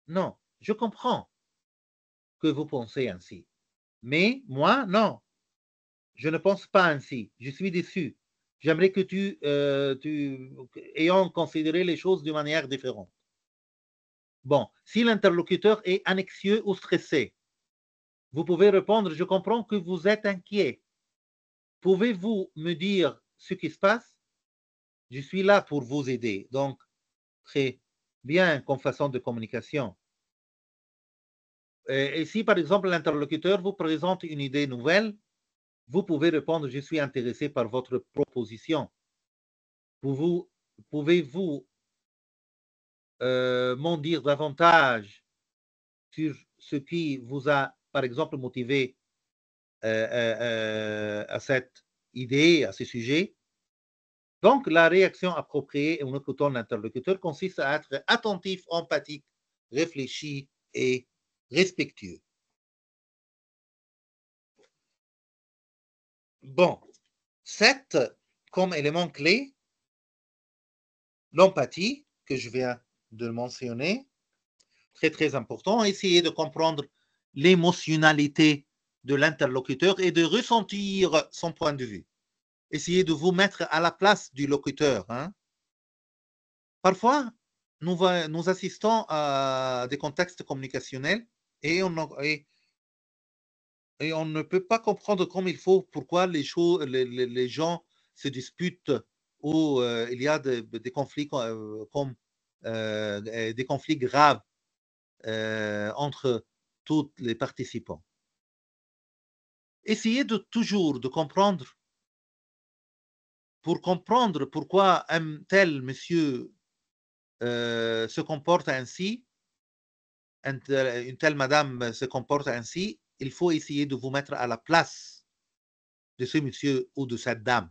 Non, je comprends que vous pensez ainsi. Mais moi, non, je ne pense pas ainsi. Je suis déçu. J'aimerais que ayons considéré les choses de manière différente. Bon, si l'interlocuteur est anxieux ou stressé, vous pouvez répondre, je comprends que vous êtes inquiet. Pouvez-vous me dire ce qui se passe? Je suis là pour vous aider. Donc, très bien comme façon de communication. Et si, par exemple, l'interlocuteur vous présente une idée nouvelle, vous pouvez répondre, je suis intéressé par votre proposition. Pouvez-vous m'en dire davantage sur ce qui vous a, par exemple, motivé à cette idée, à ce sujet. Donc, la réaction appropriée en écoutant l'interlocuteur consiste à être attentif, empathique, réfléchi et respectueux. Bon, 7, comme élément clé, l'empathie, que je viens de mentionner, très très important, essayer de comprendre l'émotionnalité de l'interlocuteur et de ressentir son point de vue. Essayez de vous mettre à la place du locuteur. Hein. Parfois, nous assistons à des contextes communicationnels et on ne peut pas comprendre comme il faut pourquoi les gens se disputent ou il y a des conflits comme des conflits graves entre tous les participants. Essayez toujours de comprendre pour comprendre pourquoi un tel monsieur se comporte ainsi, une telle madame se comporte ainsi, il faut essayer de vous mettre à la place de ce monsieur ou de cette dame,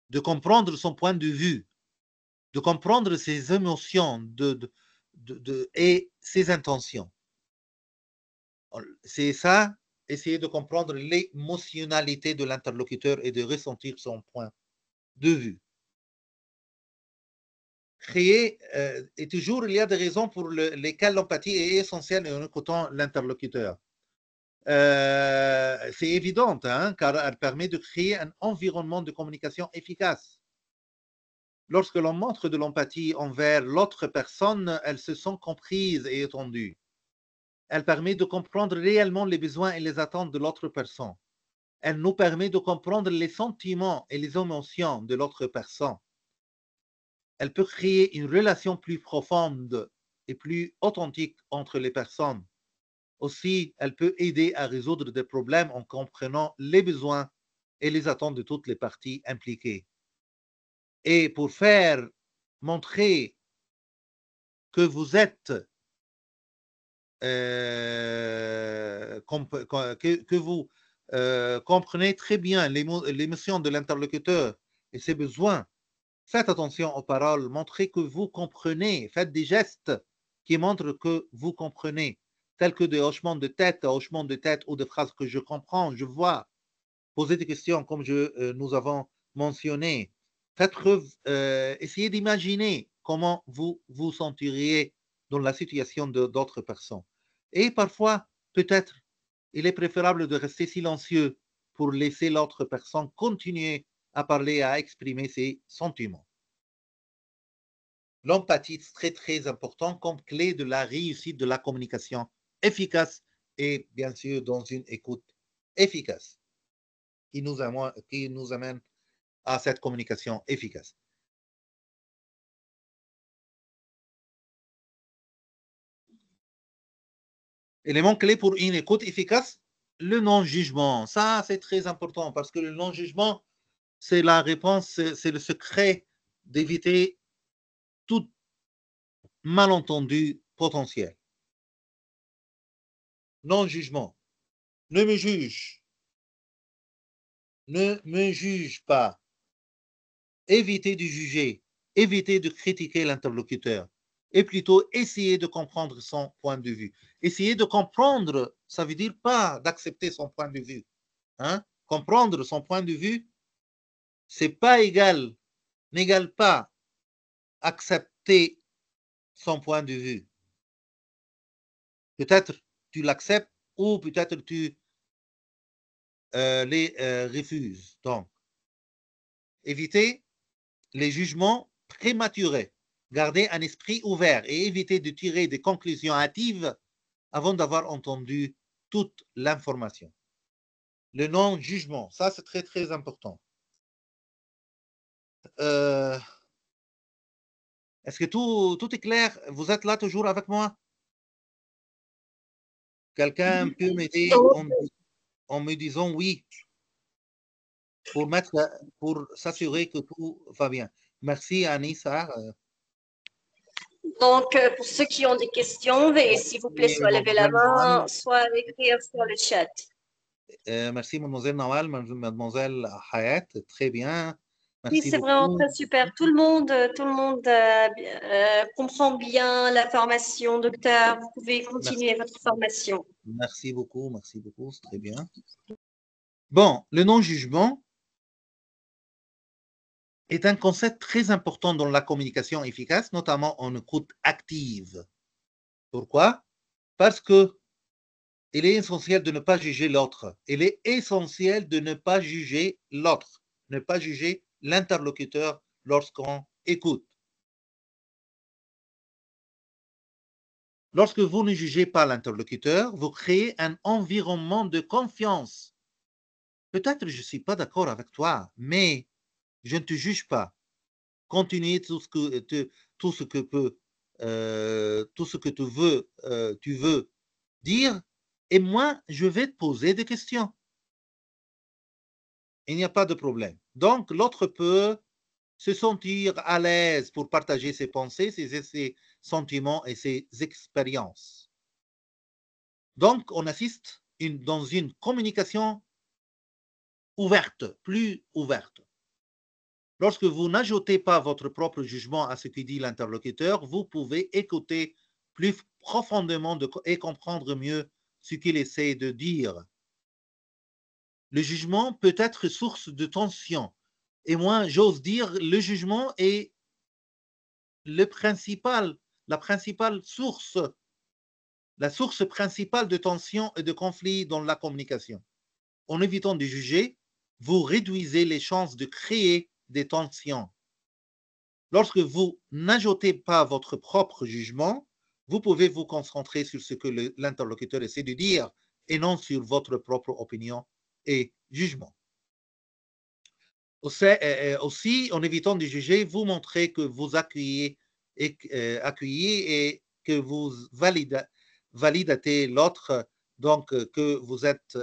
de comprendre son point de vue, de comprendre ses émotions et ses intentions. C'est ça, essayer de comprendre l'émotionnalité de l'interlocuteur et de ressentir son point de vue. Créer, et toujours il y a des raisons pour lesquelles l'empathie est essentielle en écoutant l'interlocuteur. C'est évident, hein, car elle permet de créer un environnement de communication efficace. Lorsque l'on montre de l'empathie envers l'autre personne, elle se sent comprise et entendue. Elle permet de comprendre réellement les besoins et les attentes de l'autre personne. Elle nous permet de comprendre les sentiments et les émotions de l'autre personne. Elle peut créer une relation plus profonde et plus authentique entre les personnes. Aussi, elle peut aider à résoudre des problèmes en comprenant les besoins et les attentes de toutes les parties impliquées. Et pour faire montrer que vous êtes, que vous comprenez très bien l'émotion de l'interlocuteur et ses besoins, faites attention aux paroles, montrez que vous comprenez, faites des gestes qui montrent que vous comprenez, tels que des hochements de tête ou des phrases que je comprends, je vois. Posez des questions comme nous avons mentionné. Essayez d'imaginer comment vous vous sentiriez dans la situation d'autres personnes. Et parfois, peut-être, il est préférable de rester silencieux pour laisser l'autre personne continuer à parler, à exprimer ses sentiments. L'empathie est très, très important comme clé de la réussite de la communication efficace et bien sûr dans une écoute efficace qui nous amène à cette communication efficace. Élément clé pour une écoute efficace, le non-jugement. Ça, c'est très important parce que le non-jugement, c'est la réponse, c'est le secret d'éviter tout malentendu potentiel. Non-jugement. Ne me juge. Ne me juge pas. Évitez de juger. Évitez de critiquer l'interlocuteur. Et plutôt essayer de comprendre son point de vue. Essayer de comprendre, ça veut dire pas d'accepter son point de vue. Hein? Comprendre son point de vue, c'est pas n'égale pas accepter son point de vue. Peut-être tu l'acceptes ou peut-être tu les refuses. Donc, évitez les jugements prématurés. Gardez un esprit ouvert et évitez de tirer des conclusions hâtives avant d'avoir entendu toute l'information. Le non-jugement, ça c'est très très important. Est-ce que tout est clair? Vous êtes là toujours avec moi? Quelqu'un peut m'aider en me disant oui pour s'assurer que tout va bien. Merci Anissa. Donc, pour ceux qui ont des questions, veuillez s'il vous plaît soit lever la main, soit écrire sur le chat. Merci, mademoiselle Nawal, mademoiselle Hayat, très bien. Oui, Merci c'est vraiment beaucoup. très super. Tout le monde comprend bien la formation, docteur. Vous pouvez continuer votre formation. Merci beaucoup, c'est très bien. Bon, le non-jugement est un concept très important dans la communication efficace, notamment en écoute active. Pourquoi? Parce que il est essentiel de ne pas juger l'autre. Il est essentiel de ne pas juger l'autre, ne pas juger l'interlocuteur lorsqu'on écoute. Lorsque vous ne jugez pas l'interlocuteur, vous créez un environnement de confiance. Peut-être je ne suis pas d'accord avec toi, mais je ne te juge pas. Continue tout ce que tu veux dire, et moi, je vais te poser des questions. Il n'y a pas de problème. Donc, l'autre peut se sentir à l'aise pour partager ses pensées, ses sentiments et ses expériences. Donc, on assiste dans une communication ouverte, plus ouverte. Lorsque vous n'ajoutez pas votre propre jugement à ce que dit l'interlocuteur, vous pouvez écouter plus profondément et comprendre mieux ce qu'il essaie de dire. Le jugement peut être source de tension. Et moi, j'ose dire, le jugement est la principale source, la source principale de tension et de conflit dans la communication. En évitant de juger, vous réduisez les chances de créer des tensions. Lorsque vous n'ajoutez pas votre propre jugement, vous pouvez vous concentrer sur ce que l'interlocuteur essaie de dire et non sur votre propre opinion et jugement. Aussi, en évitant de juger, vous montrez que vous accueillez et que vous validez l'autre, donc que vous êtes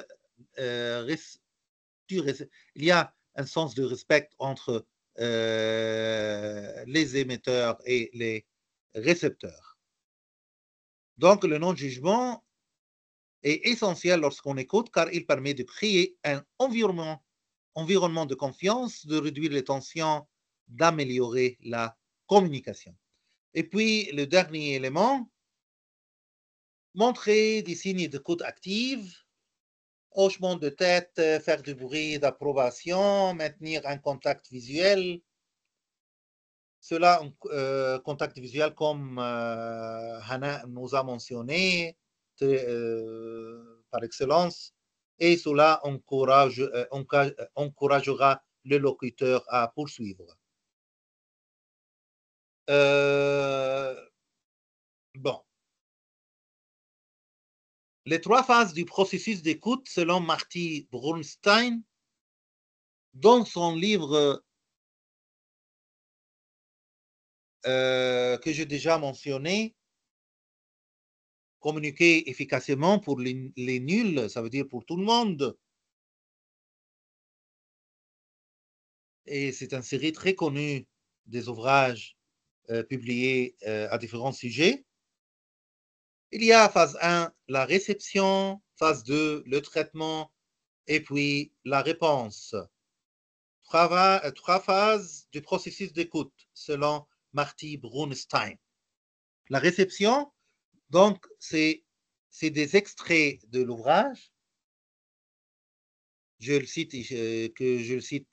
il y a un sens de respect entre les émetteurs et les récepteurs. Donc, le non-jugement est essentiel lorsqu'on écoute car il permet de créer un environnement de confiance, de réduire les tensions, d'améliorer la communication. Et puis, le dernier élément, montrer des signes d'écoute active, hochement de tête, faire du bruit d'approbation, maintenir un contact visuel. Cela, contact visuel comme Hana nous a mentionné par excellence, et cela encouragera le locuteur à poursuivre. Bon. Les 3 phases du processus d'écoute, selon Marty Brunstein, dans son livre que j'ai déjà mentionné, communiquer efficacement pour les nuls, ça veut dire pour tout le monde. Et c'est une série très connue des ouvrages publiés à différents sujets. Il y a phase 1, la réception, phase 2, le traitement, et puis la réponse. 3 phases du processus d'écoute, selon Marty Brunstein. La réception, donc, c'est des extraits de l'ouvrage. Je le cite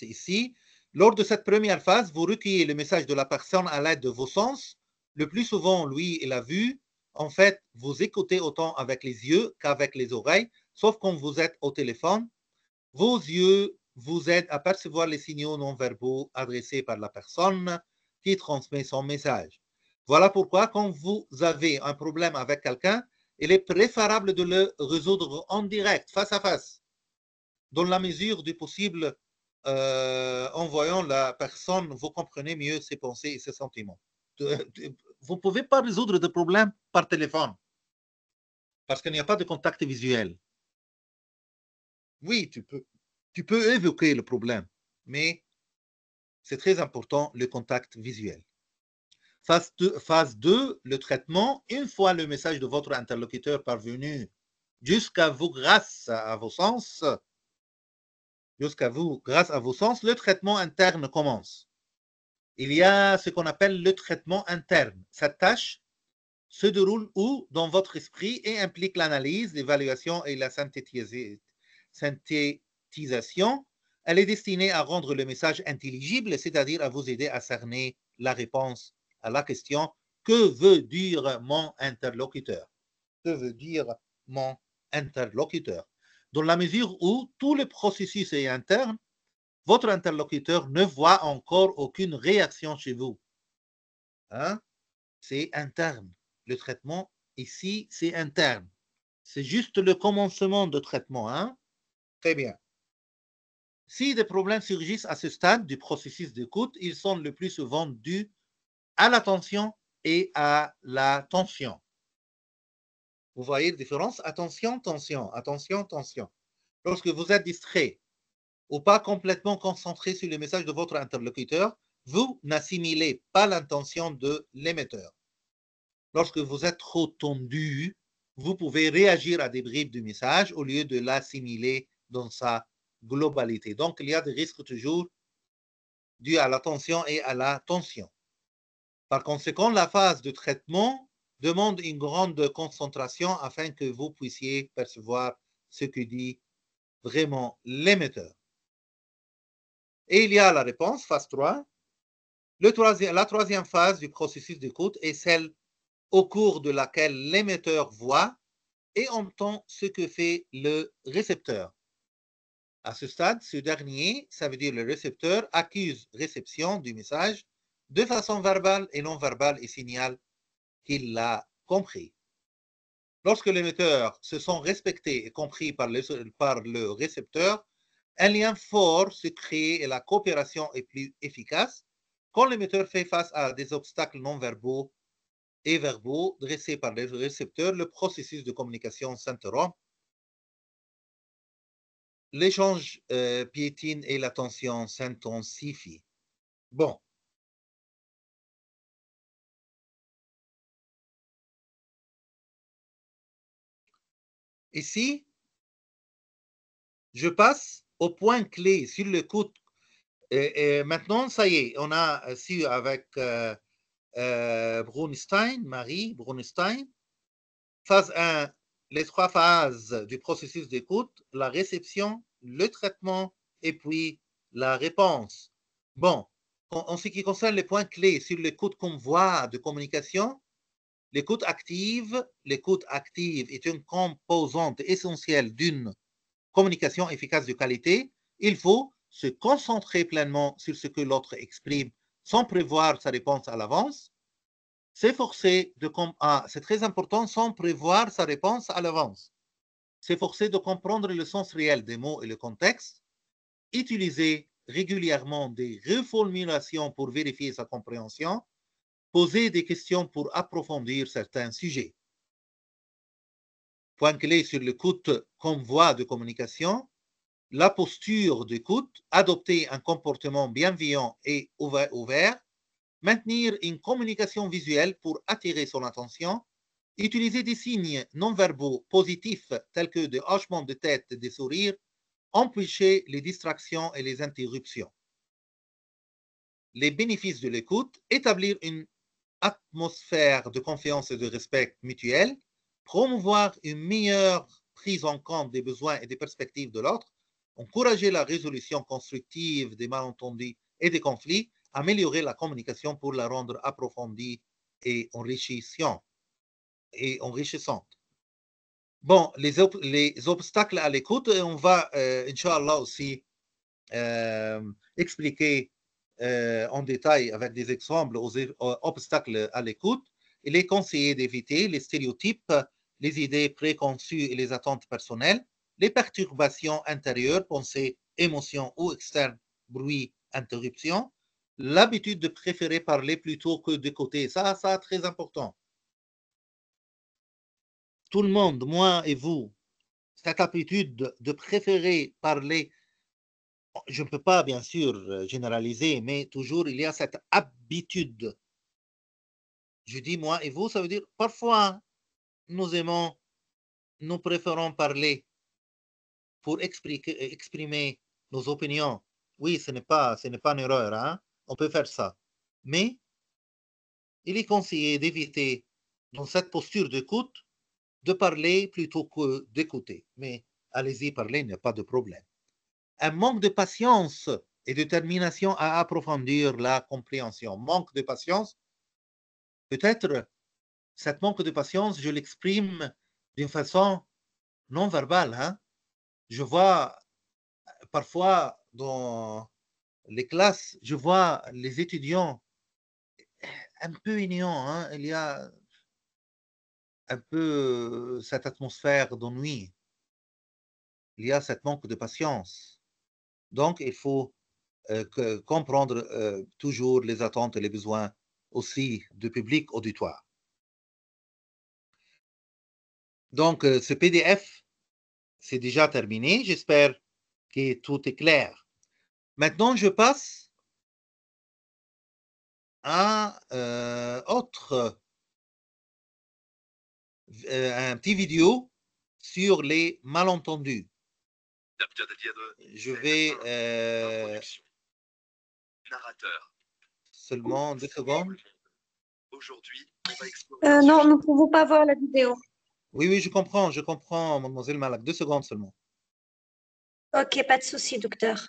ici. Lors de cette première phase, vous recueillez le message de la personne à l'aide de vos sens. Le plus souvent, lui et la vue. En fait, vous écoutez autant avec les yeux qu'avec les oreilles, sauf quand vous êtes au téléphone. Vos yeux vous aident à percevoir les signaux non-verbaux adressés par la personne qui transmet son message. Voilà pourquoi, quand vous avez un problème avec quelqu'un, il est préférable de le résoudre en direct, face à face, dans la mesure du possible. En voyant la personne, vous comprenez mieux ses pensées et ses sentiments. Vous ne pouvez pas résoudre de problème par téléphone parce qu'il n'y a pas de contact visuel. Oui, tu peux évoquer le problème, mais c'est très important le contact visuel. Phase 2, le traitement. Une fois le message de votre interlocuteur parvenu jusqu'à vous, grâce à vos sens, le traitement interne commence. Il y a ce qu'on appelle le traitement interne. Cette tâche se déroule où? Dans votre esprit et implique l'analyse, l'évaluation et la synthétisation. Elle est destinée à rendre le message intelligible, c'est-à-dire à vous aider à cerner la réponse à la question « Que veut dire mon interlocuteur ?» Que veut dire mon interlocuteur? Dans la mesure où tout le processus est interne, votre interlocuteur ne voit encore aucune réaction chez vous. Hein? C'est interne. Le traitement, ici, c'est interne. C'est juste le commencement de traitement. Hein? Très bien. Si des problèmes surgissent à ce stade du processus d'écoute, ils sont le plus souvent dus à l'attention et à la tension. Vous voyez la différence? Attention, tension, attention, tension. Lorsque vous êtes distrait ou pas complètement concentré sur le message de votre interlocuteur, vous n'assimilez pas l'intention de l'émetteur. Lorsque vous êtes trop tendu, vous pouvez réagir à des bribes du message au lieu de l'assimiler dans sa globalité. Donc, il y a des risques toujours dus à la tension et à la tension. Par conséquent, la phase de traitement demande une grande concentration afin que vous puissiez percevoir ce que dit vraiment l'émetteur. Et il y a la réponse, phase 3. La troisième phase du processus d'écoute est celle au cours de laquelle l'émetteur voit et entend ce que fait le récepteur. À ce stade, ce dernier, ça veut dire le récepteur, accuse réception du message de façon verbale et non verbale et signale qu'il l'a compris. Lorsque l'émetteur se sent respecté et compris par le récepteur, un lien fort se crée et la coopération est plus efficace. Quand l'émetteur fait face à des obstacles non verbaux et verbaux dressés par le récepteur, le processus de communication s'interrompt. L'échange piétine et la tension s'intensifie. Bon. Ici, je passe au point clé sur l'écoute. Maintenant, ça y est, on a su avec Brunstein, Marie Brunstein, phase 1, les 3 phases du processus d'écoute, la réception, le traitement et puis la réponse. Bon, en ce qui concerne les points clés sur l'écoute comme voie de communication, l'écoute active est une composante essentielle d'une communication efficace de qualité. Il faut se concentrer pleinement sur ce que l'autre exprime sans prévoir sa réponse à l'avance. S'efforcer de c'est très important, sans prévoir sa réponse à l'avance. S'efforcer de comprendre le sens réel des mots et le contexte. Utiliser régulièrement des reformulations pour vérifier sa compréhension. Poser des questions pour approfondir certains sujets. Point clé sur l'écoute comme voie de communication, la posture d'écoute, adopter un comportement bienveillant et ouvert, maintenir une communication visuelle pour attirer son attention, utiliser des signes non-verbaux positifs tels que des hochements de tête, des sourires, empêcher les distractions et les interruptions. Les bénéfices de l'écoute, établir une atmosphère de confiance et de respect mutuel, promouvoir une meilleure prise en compte des besoins et des perspectives de l'autre, encourager la résolution constructive des malentendus et des conflits, améliorer la communication pour la rendre approfondie et enrichissante. Bon, les obstacles à l'écoute, on va, Inch'Allah, aussi expliquer en détail avec des exemples aux obstacles à l'écoute. Il est conseillé d'éviter les stéréotypes, les idées préconçues et les attentes personnelles, les perturbations intérieures, pensées, émotions ou externes, bruit, interruption, l'habitude de préférer parler plutôt que d'écouter. Ça, très important. Tout le monde, moi et vous, cette habitude de préférer parler, je ne peux pas bien sûr généraliser, mais toujours il y a cette habitude. Je dis moi et vous, ça veut dire parfois nous aimons nous préférons parler pour exprimer nos opinions. Oui, ce n'est pas une erreur, hein? On peut faire ça. Mais il est conseillé d'éviter, dans cette posture d'écoute, de parler plutôt que d'écouter. Mais allez-y, parlez, il n'y a pas de problème. Un manque de patience et de détermination à approfondir la compréhension. Manque de patience, peut-être, cette manque de patience, je l'exprime d'une façon non verbale. Hein? Je vois parfois dans les classes, je vois les étudiants un peu ignorants. Hein? Il y a un peu cette atmosphère d'ennui. Il y a cette manque de patience. Donc, il faut comprendre toujours les attentes et les besoins aussi du public auditoire. Donc, ce PDF, c'est déjà terminé. J'espère que tout est clair. Maintenant, je passe à un petit vidéo sur les malentendus. Je vais seulement 2 secondes. Aujourd'hui, on va explorer non, nous ne pouvons pas voir la vidéo. Oui, je comprends, mademoiselle Malak. 2 secondes seulement. Ok, pas de souci, docteur.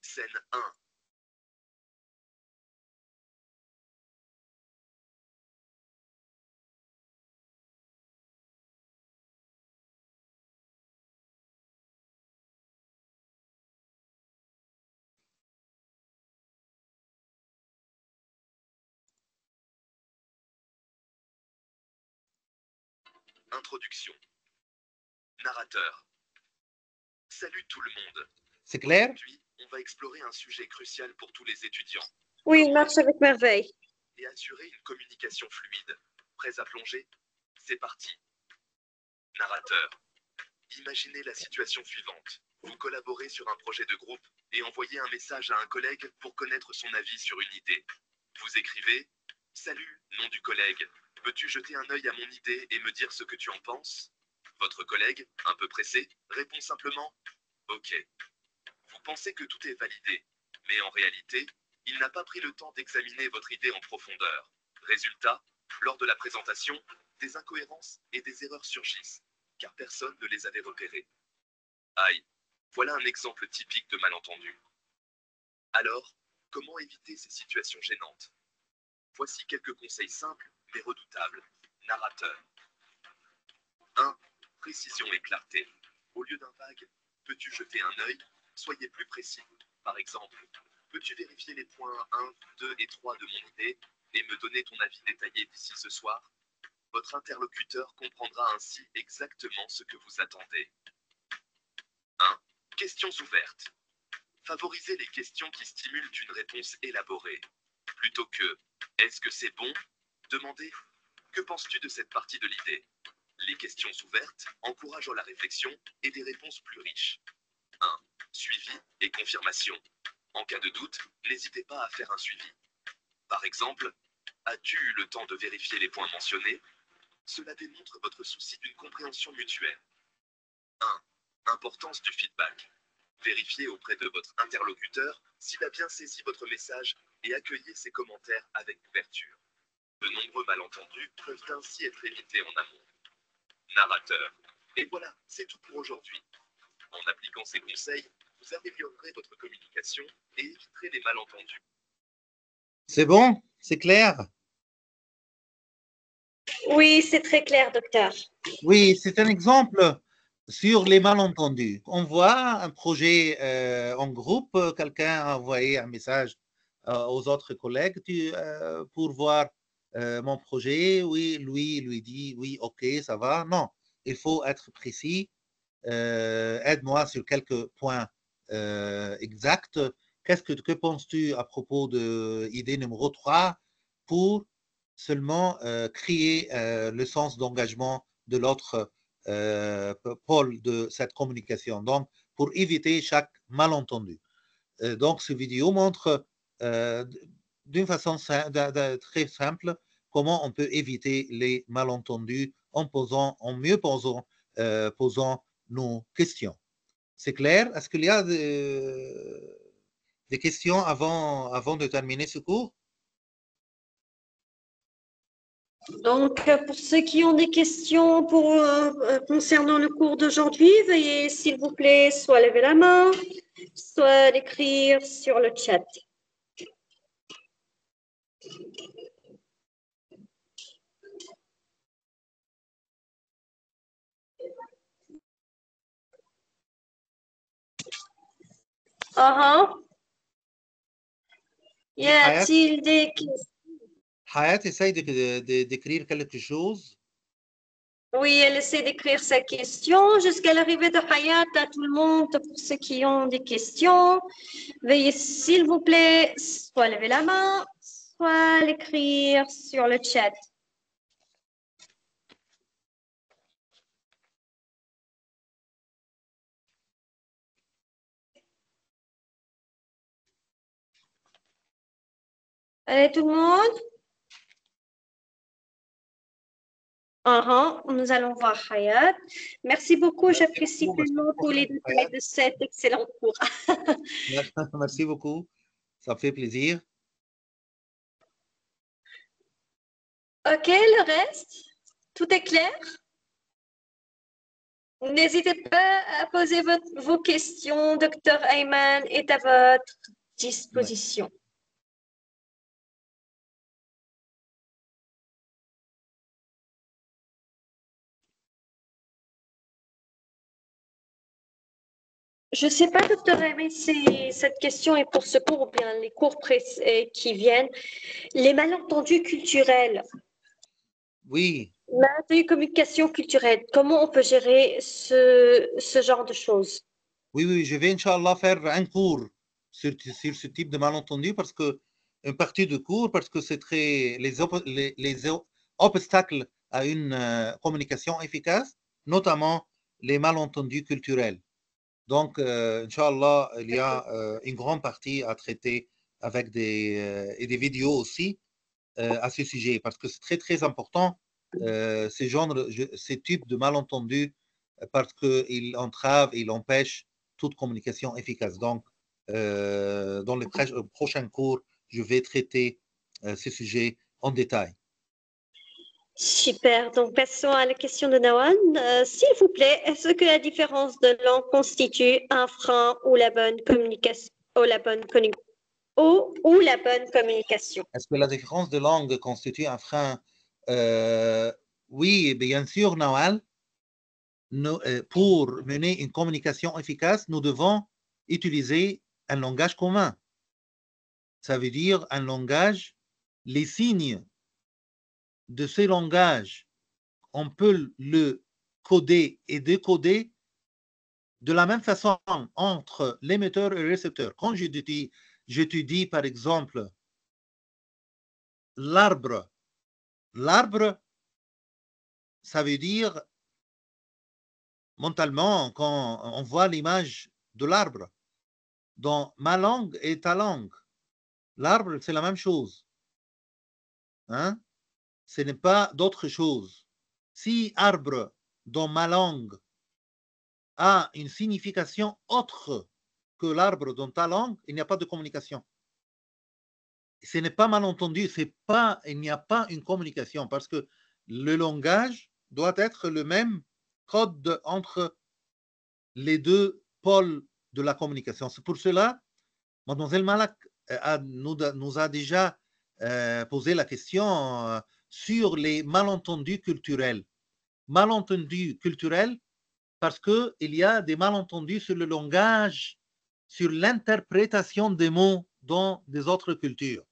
Scène 1. Introduction. Narrateur. Salut tout le monde. C'est clair? Aujourd'hui, on va explorer un sujet crucial pour tous les étudiants. Oui, il marche avec merveille. Et assurer une communication fluide. Prêts à plonger? C'est parti. Narrateur. Imaginez la situation suivante. Vous collaborez sur un projet de groupe et envoyez un message à un collègue pour connaître son avis sur une idée. Vous écrivez « Salut, nom du collègue. Peux-tu jeter un œil à mon idée et me dire ce que tu en penses ?» Votre collègue, un peu pressé, répond simplement « Ok. » Vous pensez que tout est validé, mais en réalité, il n'a pas pris le temps d'examiner votre idée en profondeur. Résultat, lors de la présentation, des incohérences et des erreurs surgissent, car personne ne les avait repérées. Aïe, voilà un exemple typique de malentendu. Alors, comment éviter ces situations gênantes? Voici quelques conseils simples mais redoutables. Narrateur. 1. Précision et clarté. Au lieu d'un vague, peux-tu jeter un œil? Soyez plus précis. Par exemple, peux-tu vérifier les points 1, 2 et 3 de mon idée et me donner ton avis détaillé d'ici ce soir? Votre interlocuteur comprendra ainsi exactement ce que vous attendez. 1. Questions ouvertes. Favorisez les questions qui stimulent une réponse élaborée. Plutôt que « Est-ce que c'est bon ?» demandez « Que penses-tu de cette partie de l'idée ?» Les questions ouvertes encouragent la réflexion et des réponses plus riches. 1. Suivi et confirmation. En cas de doute, n'hésitez pas à faire un suivi. Par exemple, as-tu eu le temps de vérifier les points mentionnés? Cela démontre votre souci d'une compréhension mutuelle. 1. Importance du feedback. Vérifiez auprès de votre interlocuteur s'il a bien saisi votre message et accueillez ses commentaires avec ouverture. De nombreux malentendus peuvent ainsi être évités en amont. Narrateur. Et voilà, c'est tout pour aujourd'hui. En appliquant ces conseils, vous améliorerez votre communication et éviterez les malentendus. C'est bon? C'est clair? Oui, c'est très clair, docteur. Oui, c'est un exemple sur les malentendus. On voit un projet en groupe, quelqu'un a envoyé un message aux autres collègues pour voir mon projet. Oui, lui dit oui, ok, ça va. Non, il faut être précis. Aide-moi sur quelques points exacts. Que penses-tu à propos de idée numéro 3 pour seulement créer le sens d'engagement de l'autre pôle de cette communication. Donc, pour éviter chaque malentendu. Donc, cette vidéo montre d'une façon très simple comment on peut éviter les malentendus en mieux posant nos questions. C'est clair? Est-ce qu'il y a des questions avant de terminer ce cours? Donc, pour ceux qui ont des questions concernant le cours d'aujourd'hui, veuillez, s'il vous plaît, soit lever la main, soit l'écrire sur le chat. Y a-t-il des questions? Hayat essaye d'écrire quelque chose. Oui, elle essaie d'écrire sa question jusqu'à l'arrivée de Hayat. À tout le monde, pour ceux qui ont des questions, veuillez, s'il vous plaît, soit lever la main, soit l'écrire sur le chat. Allez, tout le monde? Nous allons voir Hayat. Merci beaucoup, j'apprécie vraiment tous les détails de cet excellent cours. Merci beaucoup, ça fait plaisir. Ok, le reste, tout est clair? N'hésitez pas à poser vos questions. Dr Ayman est à votre disposition. Je ne sais pas, Dr Ayman, si cette question est pour ce cours ou bien les cours qui viennent. Les malentendus culturels. Oui. La communication culturelle, comment on peut gérer ce genre de choses? Oui, je vais, Inch'Allah, faire un cours sur ce type de malentendu parce que une partie de cours, parce que c'est très les obstacles à une communication efficace, notamment les malentendus culturels. Donc, Inch'Allah, il y a une grande partie à traiter avec et des vidéos aussi à ce sujet, parce que c'est très, très important, ces types de malentendus, parce qu'ils entravent, ils empêchent toute communication efficace. Donc, dans les prochains cours, je vais traiter ce sujet en détail. Super. Donc, passons à la question de Nawan. S'il vous plaît, est-ce que la différence de langue constitue un frein ou la bonne communication Est-ce que la différence de langue constitue un frein? Oui, bien sûr, Nawal. Pour mener une communication efficace, nous devons utiliser un langage commun. Ça veut dire un langage, les signes de ce langage, on peut le coder et décoder de la même façon entre l'émetteur et le récepteur. Quand je te dis par exemple l'arbre, ça veut dire mentalement quand on voit l'image de l'arbre dans ma langue et ta langue. L'arbre, c'est la même chose. Hein? Ce n'est pas d'autre chose. Si arbre dans ma langue a une signification autre que l'arbre dans ta langue, il n'y a pas de communication. Ce n'est pas malentendu, il n'y a pas une communication parce que le langage doit être le même code entre les deux pôles de la communication. C'est pour cela, Mademoiselle Malak nous a déjà posé la question sur les malentendus culturels. Malentendus culturels parce qu'il y a des malentendus sur le langage, sur l'interprétation des mots dans des autres cultures.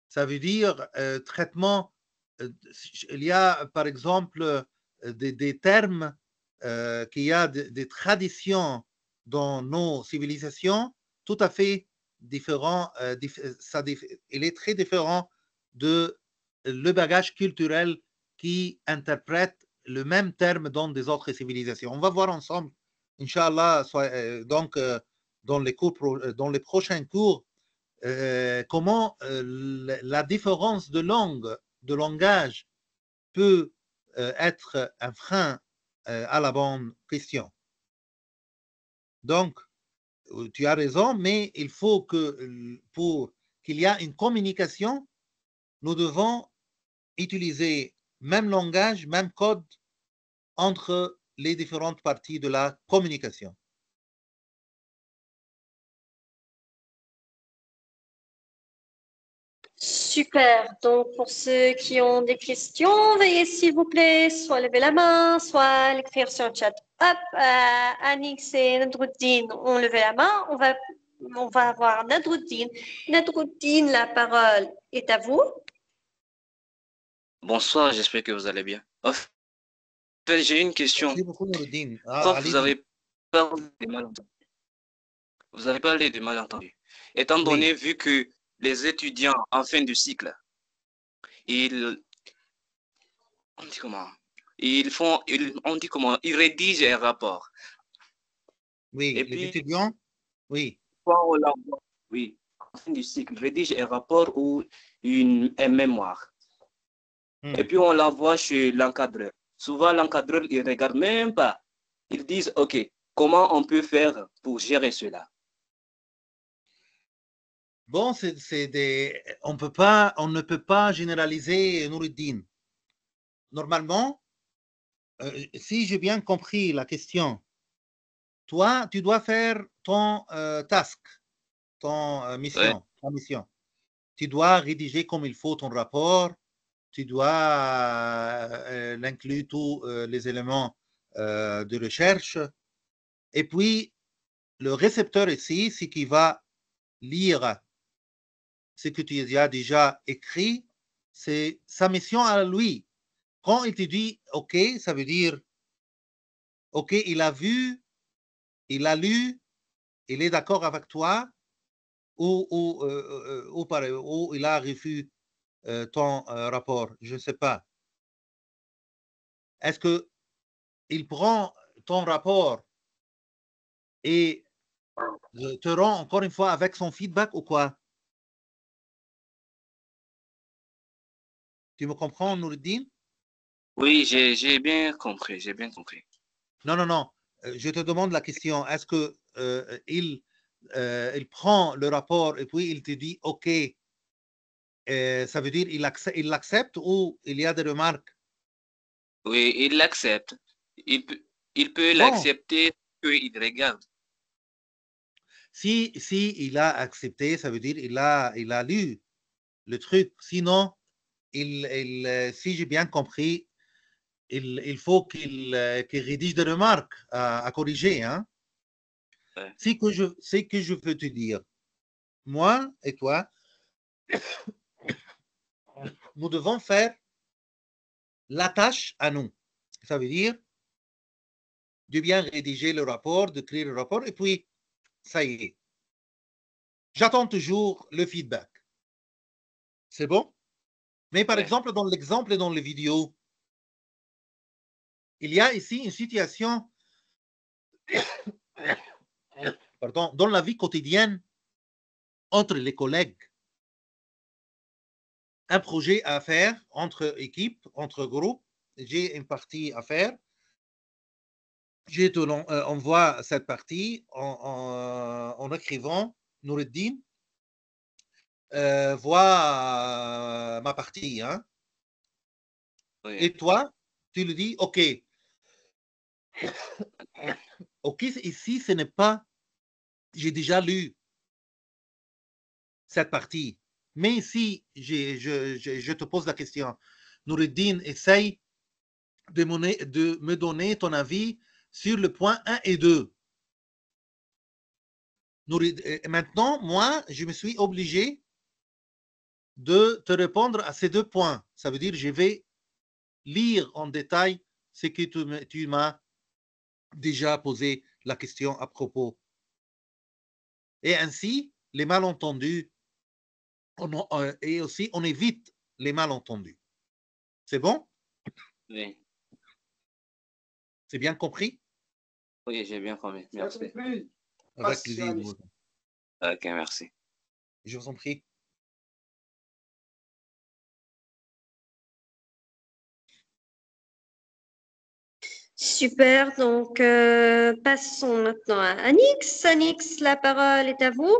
Ça veut dire traitement, il y a par exemple des termes, qu'il y a des traditions dans nos civilisations tout à fait différents, il est très différent de le bagage culturel qui interprète le même terme dans des autres civilisations. On va voir ensemble, Inch'Allah, donc dans les prochains cours, comment la différence de langage peut être un frein à la bonne question. Donc, tu as raison, mais il faut que pour qu'il y ait une communication, nous devons utiliser même langage, même code entre les différentes parties de la communication. Super. Donc, pour ceux qui ont des questions, veuillez s'il vous plaît soit lever la main, soit l'écrire sur le chat. Hop, Anix et Nadruddin ont levé la main. On va avoir Nadruddin. Nadruddin, la parole est à vous. Bonsoir, j'espère que vous allez bien. En fait, j'ai une question. Merci beaucoup, Noureddin. Quand vous avez parlé des malentendus, étant donné, vu que les étudiants en fin de cycle, on dit comment? Ils rédigent un rapport. Oui, et les puis, étudiants, oui. quand on l'envoie, oui, en fin de cycle, rédige un rapport ou un mémoire. Et puis, on l'envoie chez l'encadreur. Souvent, l'encadreur, il ne regarde même pas. Ils disent, OK, comment on peut faire pour gérer cela? Bon, on ne peut pas généraliser, Noureddin. Normalement, si j'ai bien compris la question, toi, tu dois faire ton task, ton mission, ta mission. Tu dois rédiger comme il faut ton rapport, tu dois inclure tous les éléments de recherche. Et puis, le récepteur ici, c'est qui va lire ce que tu as déjà écrit, c'est sa mission à lui. Quand il te dit OK, ça veut dire OK, il a vu, il a lu, il est d'accord avec toi, ou il a reçu ton rapport. Je ne sais pas. Est-ce qu'il prend ton rapport et te rend encore une fois avec son feedback ou quoi? Tu me comprends, Noureddin? Oui, j'ai bien compris, j'ai bien compris. Non, non, non. Je te demande la question. Est-ce que il prend le rapport et puis il te dit OK, ça veut dire il l'accepte ou il y a des remarques? Oui, il l'accepte. Il peut Bon, l'accepter qu'il regarde. si il a accepté, ça veut dire il a lu le truc. Sinon, si j'ai bien compris, il faut qu'il rédige des remarques à corriger. Hein? Ouais. C'est que je veux te dire. Moi et toi, nous devons faire la tâche à nous. Ça veut dire de bien rédiger le rapport, de créer le rapport, et puis, ça y est. J'attends toujours le feedback. C'est bon? Mais par exemple, dans l'exemple et dans les vidéos, il y a ici une situation pardon, dans la vie quotidienne entre les collègues. Un projet à faire entre équipes, entre groupes. J'ai une partie à faire. On voit cette partie en écrivant Noureddin voit ma partie. Hein? Oui. Et toi, tu lui dis OK. OK, ici, ce n'est pas. J'ai déjà lu cette partie. Mais ici, je te pose la question. Noureddin, essaye de me donner ton avis sur le point 1 et 2. Maintenant, moi, je me suis obligé de te répondre à ces 2 points. Ça veut dire je vais lire en détail ce que tu m'as déjà posé la question à propos. Et ainsi, les malentendus, et aussi on évite les malentendus. C'est bon? Oui. C'est bien compris? Oui, j'ai bien compris. Merci. Avec plaisir. Ok, merci. Je vous en prie. super. Donc, passons maintenant à Anix. Anix, la parole est à vous.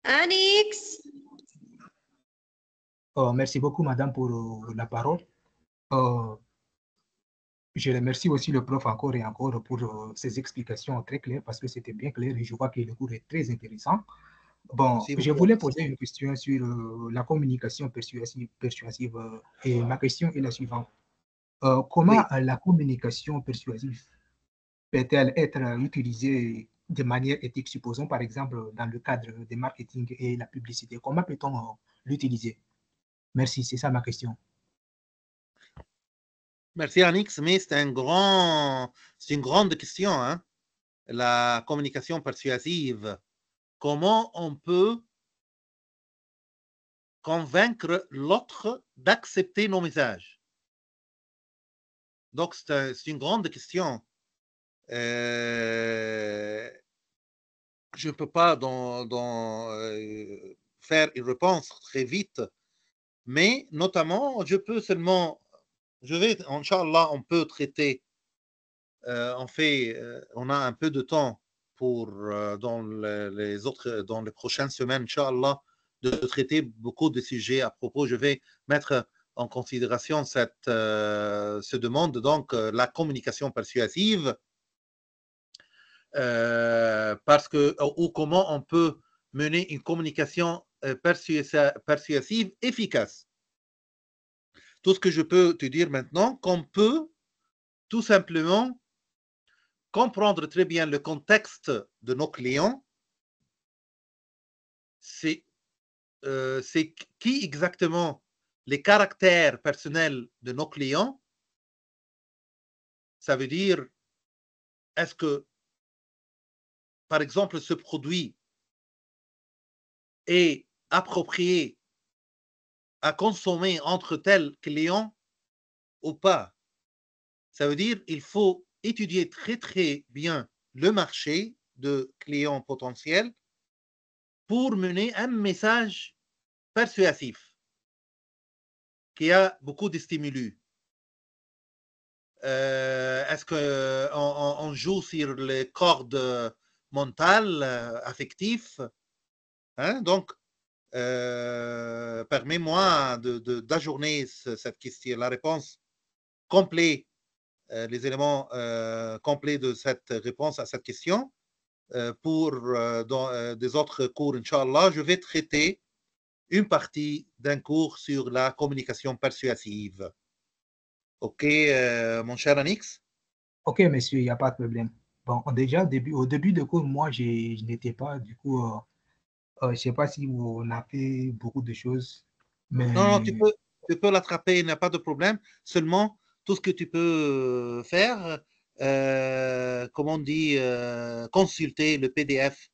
Anix. Merci beaucoup, madame, pour la parole. Je remercie aussi le prof encore et encore pour ses explications très claires parce que c'était bien clair et je vois que le cours est très intéressant. Bon, Merci je beaucoup. voulais poser une question sur la communication persuasive et ma question est la suivante. Comment la communication persuasive peut-elle être utilisée de manière éthique, supposons par exemple dans le cadre du marketing et la publicité? Comment peut-on l'utiliser? Merci, c'est ça ma question. Merci Anix, mais c'est une grande question, hein? La communication persuasive. Comment on peut convaincre l'autre d'accepter nos messages? Donc, c'est une grande question. Je ne peux pas faire une réponse très vite, mais notamment, Inch'Allah, on peut traiter, on a un peu de temps pour, dans les prochaines semaines, Inch'Allah, de traiter beaucoup de sujets à propos. Je vais mettre en considération cette demande, donc la communication persuasive, ou comment on peut mener une communication persuasive efficace. Tout ce que je peux te dire maintenant, qu'on peut tout simplement comprendre très bien le contexte de nos clients, c'est qui exactement les caractères personnels de nos clients. Ça veut dire, est-ce que, par exemple, ce produit est approprié à consommer entre tels clients ou pas? Ça veut dire il faut étudier très très bien le marché de clients potentiels pour mener un message persuasif qui a beaucoup de stimulus. Est-ce qu'on joue sur les cordes mentales, affectives, hein? Donc, permets-moi d'ajourner cette question, la réponse complète, les éléments complets de cette réponse à cette question. Pour dans des autres cours, Inch'Allah, je vais traiter une partie d'un cours sur la communication persuasive. OK, mon cher Anix? Ok, monsieur, il n'y a pas de problème. Bon, déjà, au début de cours, moi, je n'étais pas, du coup, je ne sais pas si on a fait beaucoup de choses, Non, mais tu peux l'attraper, il n'y a pas de problème. Seulement, tout ce que tu peux faire, comme on dit, consulter le PDF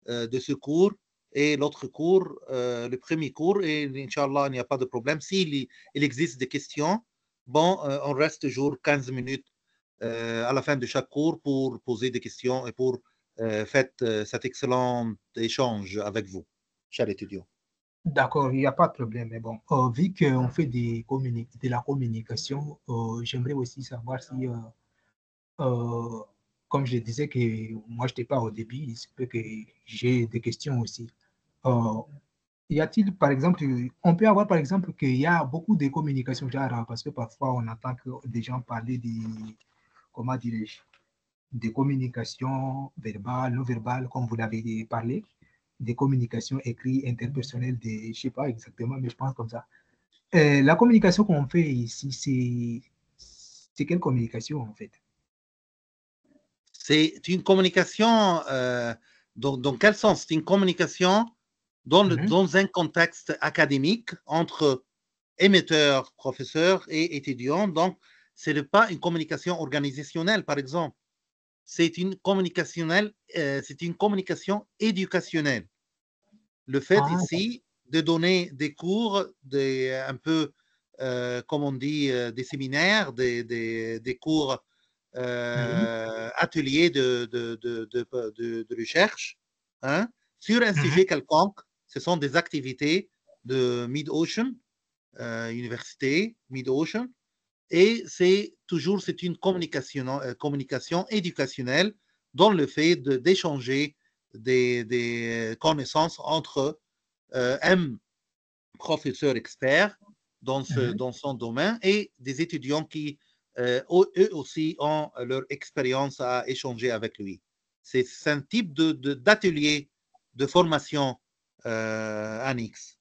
de ce cours et l'autre cours, le premier cours, et Inch'Allah, il n'y a pas de problème. Il existe des questions, bon, on reste toujours 15 minutes à la fin de chaque cours pour poser des questions et pour faire cet excellent échange avec vous, chers étudiants. d'accord, il n'y a pas de problème. Mais bon, vu qu'on fait de la communication, j'aimerais aussi savoir si, euh, comme je disais que moi, je n'étais pas au début, il se peut que j'ai des questions aussi. Euh, Y a-t-il, par exemple, on peut avoir, par exemple, qu'il y a beaucoup de communication, genre, parce que parfois on entend que des gens parler de, comment dirais-je, des communications verbales, non verbales, comme vous l'avez parlé, des communications écrites, interpersonnelles, des, je sais pas exactement, mais je pense comme ça. La communication qu'on fait ici, c'est quelle communication en fait? C'est une communication, dans quel sens? C'est une communication dans un contexte académique entre émetteurs, professeurs et étudiants. Donc, ce n'est pas une communication organisationnelle, par exemple. C'est une communication éducationnelle. Le fait Ah, ici de donner des cours, un peu, comme on dit, des séminaires, des cours, mhm, ateliers de recherche, hein, sur un mhm. sujet quelconque. Ce sont des activités de Mid-Ocean, université Mid-Ocean, et c'est une communication éducationnelle dans le fait d'échanger des connaissances entre un professeur expert dans son domaine et des étudiants qui, eux aussi, ont leur expérience à échanger avec lui. C'est un type d'atelier de formation annexe.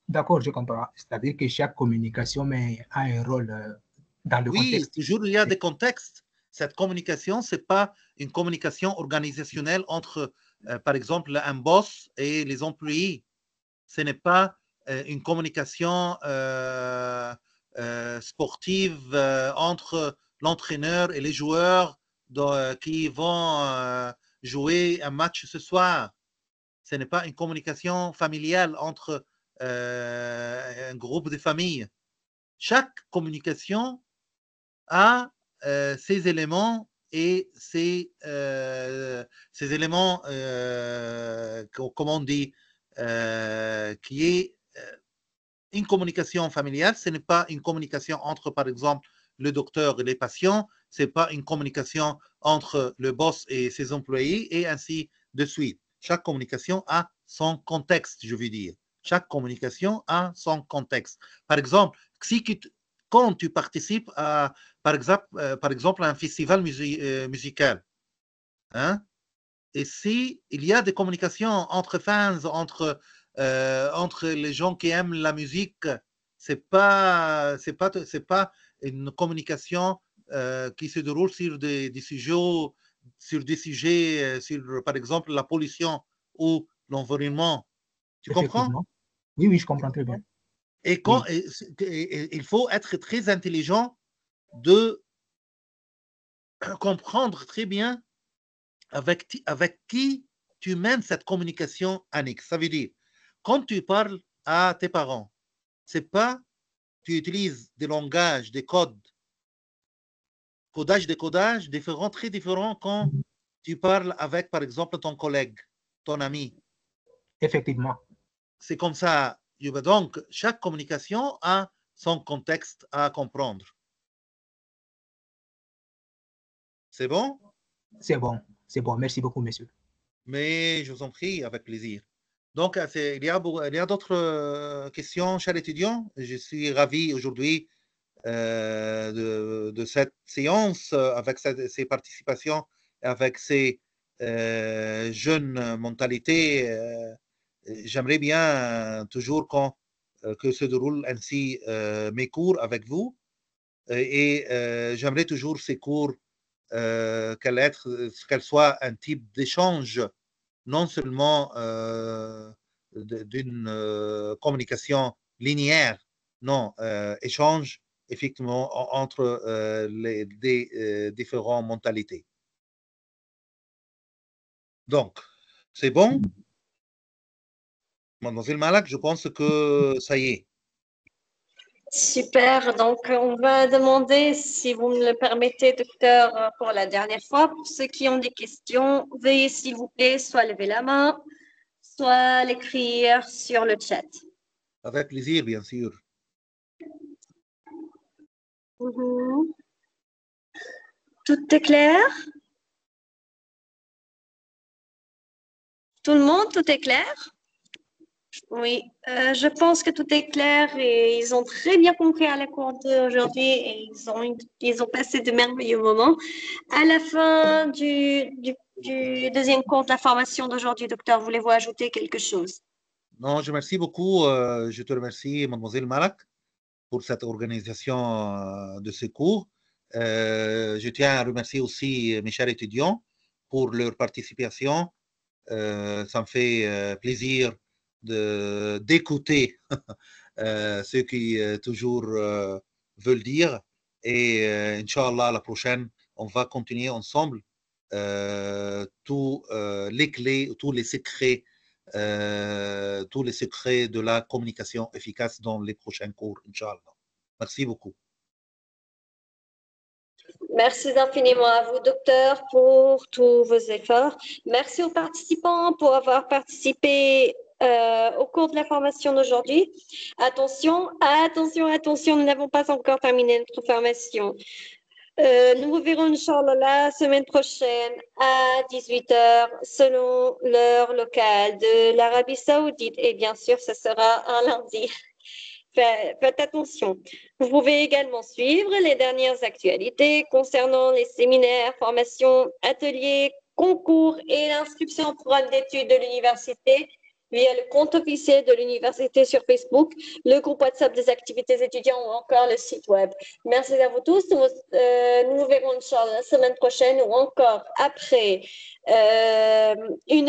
D'accord, je comprends. C'est-à-dire que chaque communication a un rôle dans le contexte. Oui, toujours il y a des contextes. Cette communication, ce n'est pas une communication organisationnelle entre, par exemple, un boss et les employés. Ce n'est pas une communication sportive entre l'entraîneur et les joueurs qui vont jouer un match ce soir. Ce n'est pas une communication familiale entre un groupe de familles. Chaque communication a ces éléments et ces éléments, comment on dit, qui est une communication familiale. Ce n'est pas une communication entre, par exemple, le docteur et les patients. Ce n'est pas une communication entre le boss et ses employés et ainsi de suite. Chaque communication a son contexte, je veux dire. Chaque communication a son contexte. Par exemple, quand tu participes à, par exemple, à un festival musical, hein, et si il y a des communications entre fans, entre les gens qui aiment la musique, c'est pas une communication qui se déroule sur des sujets, sur par exemple la pollution ou l'environnement. Tu comprends? Oui, oui, je comprends très bien. Et il faut être très intelligent de comprendre très bien avec qui tu mènes cette communication annexe. Ça veut dire, quand tu parles à tes parents, c'est pas, tu utilises des langages, des codes, décodage différents, très différents quand tu parles avec, par exemple, ton collègue, ton ami. Effectivement. C'est comme ça. Donc, chaque communication a son contexte à comprendre. C'est bon? C'est bon, c'est bon. Merci beaucoup, monsieur. Mais je vous en prie, avec plaisir. Donc, il y a d'autres questions, chers étudiants. Je suis ravi aujourd'hui de cette séance avec ces participations, avec ces jeunes mentalités. J'aimerais bien toujours que se déroulent ainsi mes cours avec vous. Et j'aimerais toujours ces cours qu'elle soit un type d'échange, non seulement d'une communication linéaire, non, échange effectivement entre des différentes mentalités. Donc, c'est bon? Mademoiselle Malak, je pense que ça y est. Super, donc on va demander, si vous me le permettez, docteur, pour la dernière fois, pour ceux qui ont des questions, veuillez s'il vous plaît soit lever la main, soit l'écrire sur le chat. Avec plaisir, bien sûr. Tout est clair? Tout le monde, tout est clair? Oui, je pense que tout est clair et ils ont très bien compris à la cour d'aujourd'hui et ils ont passé de merveilleux moments. À la fin du deuxième cours de la formation d'aujourd'hui, docteur, voulez-vous ajouter quelque chose? Non, je remercie beaucoup. Je te remercie, mademoiselle Malak, pour cette organisation de ce cours. Je tiens à remercier aussi mes chers étudiants pour leur participation. Ça me fait plaisir d'écouter ce qui toujours veulent dire. Et Inch'Allah, la prochaine, on va continuer ensemble tous les clés, tous les secrets de la communication efficace dans les prochains cours, Inch'Allah. Merci beaucoup. Merci infiniment à vous, docteur, pour tous vos efforts. Merci aux participants pour avoir participé au cours de la formation d'aujourd'hui. Attention, nous n'avons pas encore terminé notre formation. Nous vous verrons, Inch'Allah, la semaine prochaine à 18h selon l'heure locale de l'Arabie Saoudite. Et bien sûr, ce sera un lundi. Faites attention. Vous pouvez également suivre les dernières actualités concernant les séminaires, formations, ateliers, concours et l'inscription au programme d'études de l'université via le compte officiel de l'université sur Facebook, le groupe WhatsApp des activités étudiants ou encore le site web. Merci à vous tous. Nous nous verrons, Inch'Allah, la semaine prochaine ou encore après 1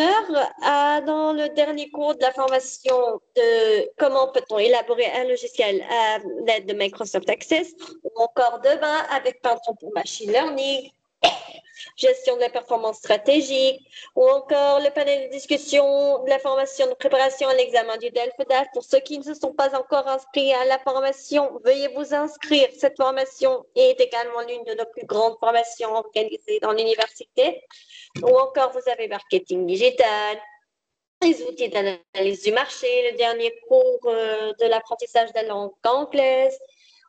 heure dans le dernier cours de la formation de comment peut-on élaborer un logiciel à l'aide de Microsoft Access ou encore demain avec Python pour Machine Learning, gestion de la performance stratégique, ou encore le panel de discussion de la formation de préparation à l'examen du DELF-DAF. Pour ceux qui ne se sont pas encore inscrits à la formation, veuillez vous inscrire. Cette formation est également l'une de nos plus grandes formations organisées dans l'université. Ou encore, vous avez marketing digital, les outils d'analyse du marché, le dernier cours de l'apprentissage de la langue anglaise,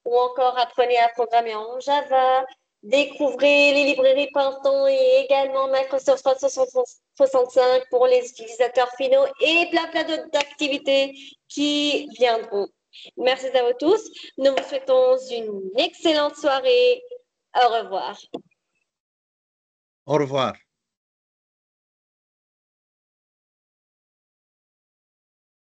ou encore apprenez à programmer en Java. Découvrez les librairies Python et également Microsoft 365 pour les utilisateurs finaux et plein d'autres activités qui viendront. Merci à vous tous. Nous vous souhaitons une excellente soirée. Au revoir. Au revoir.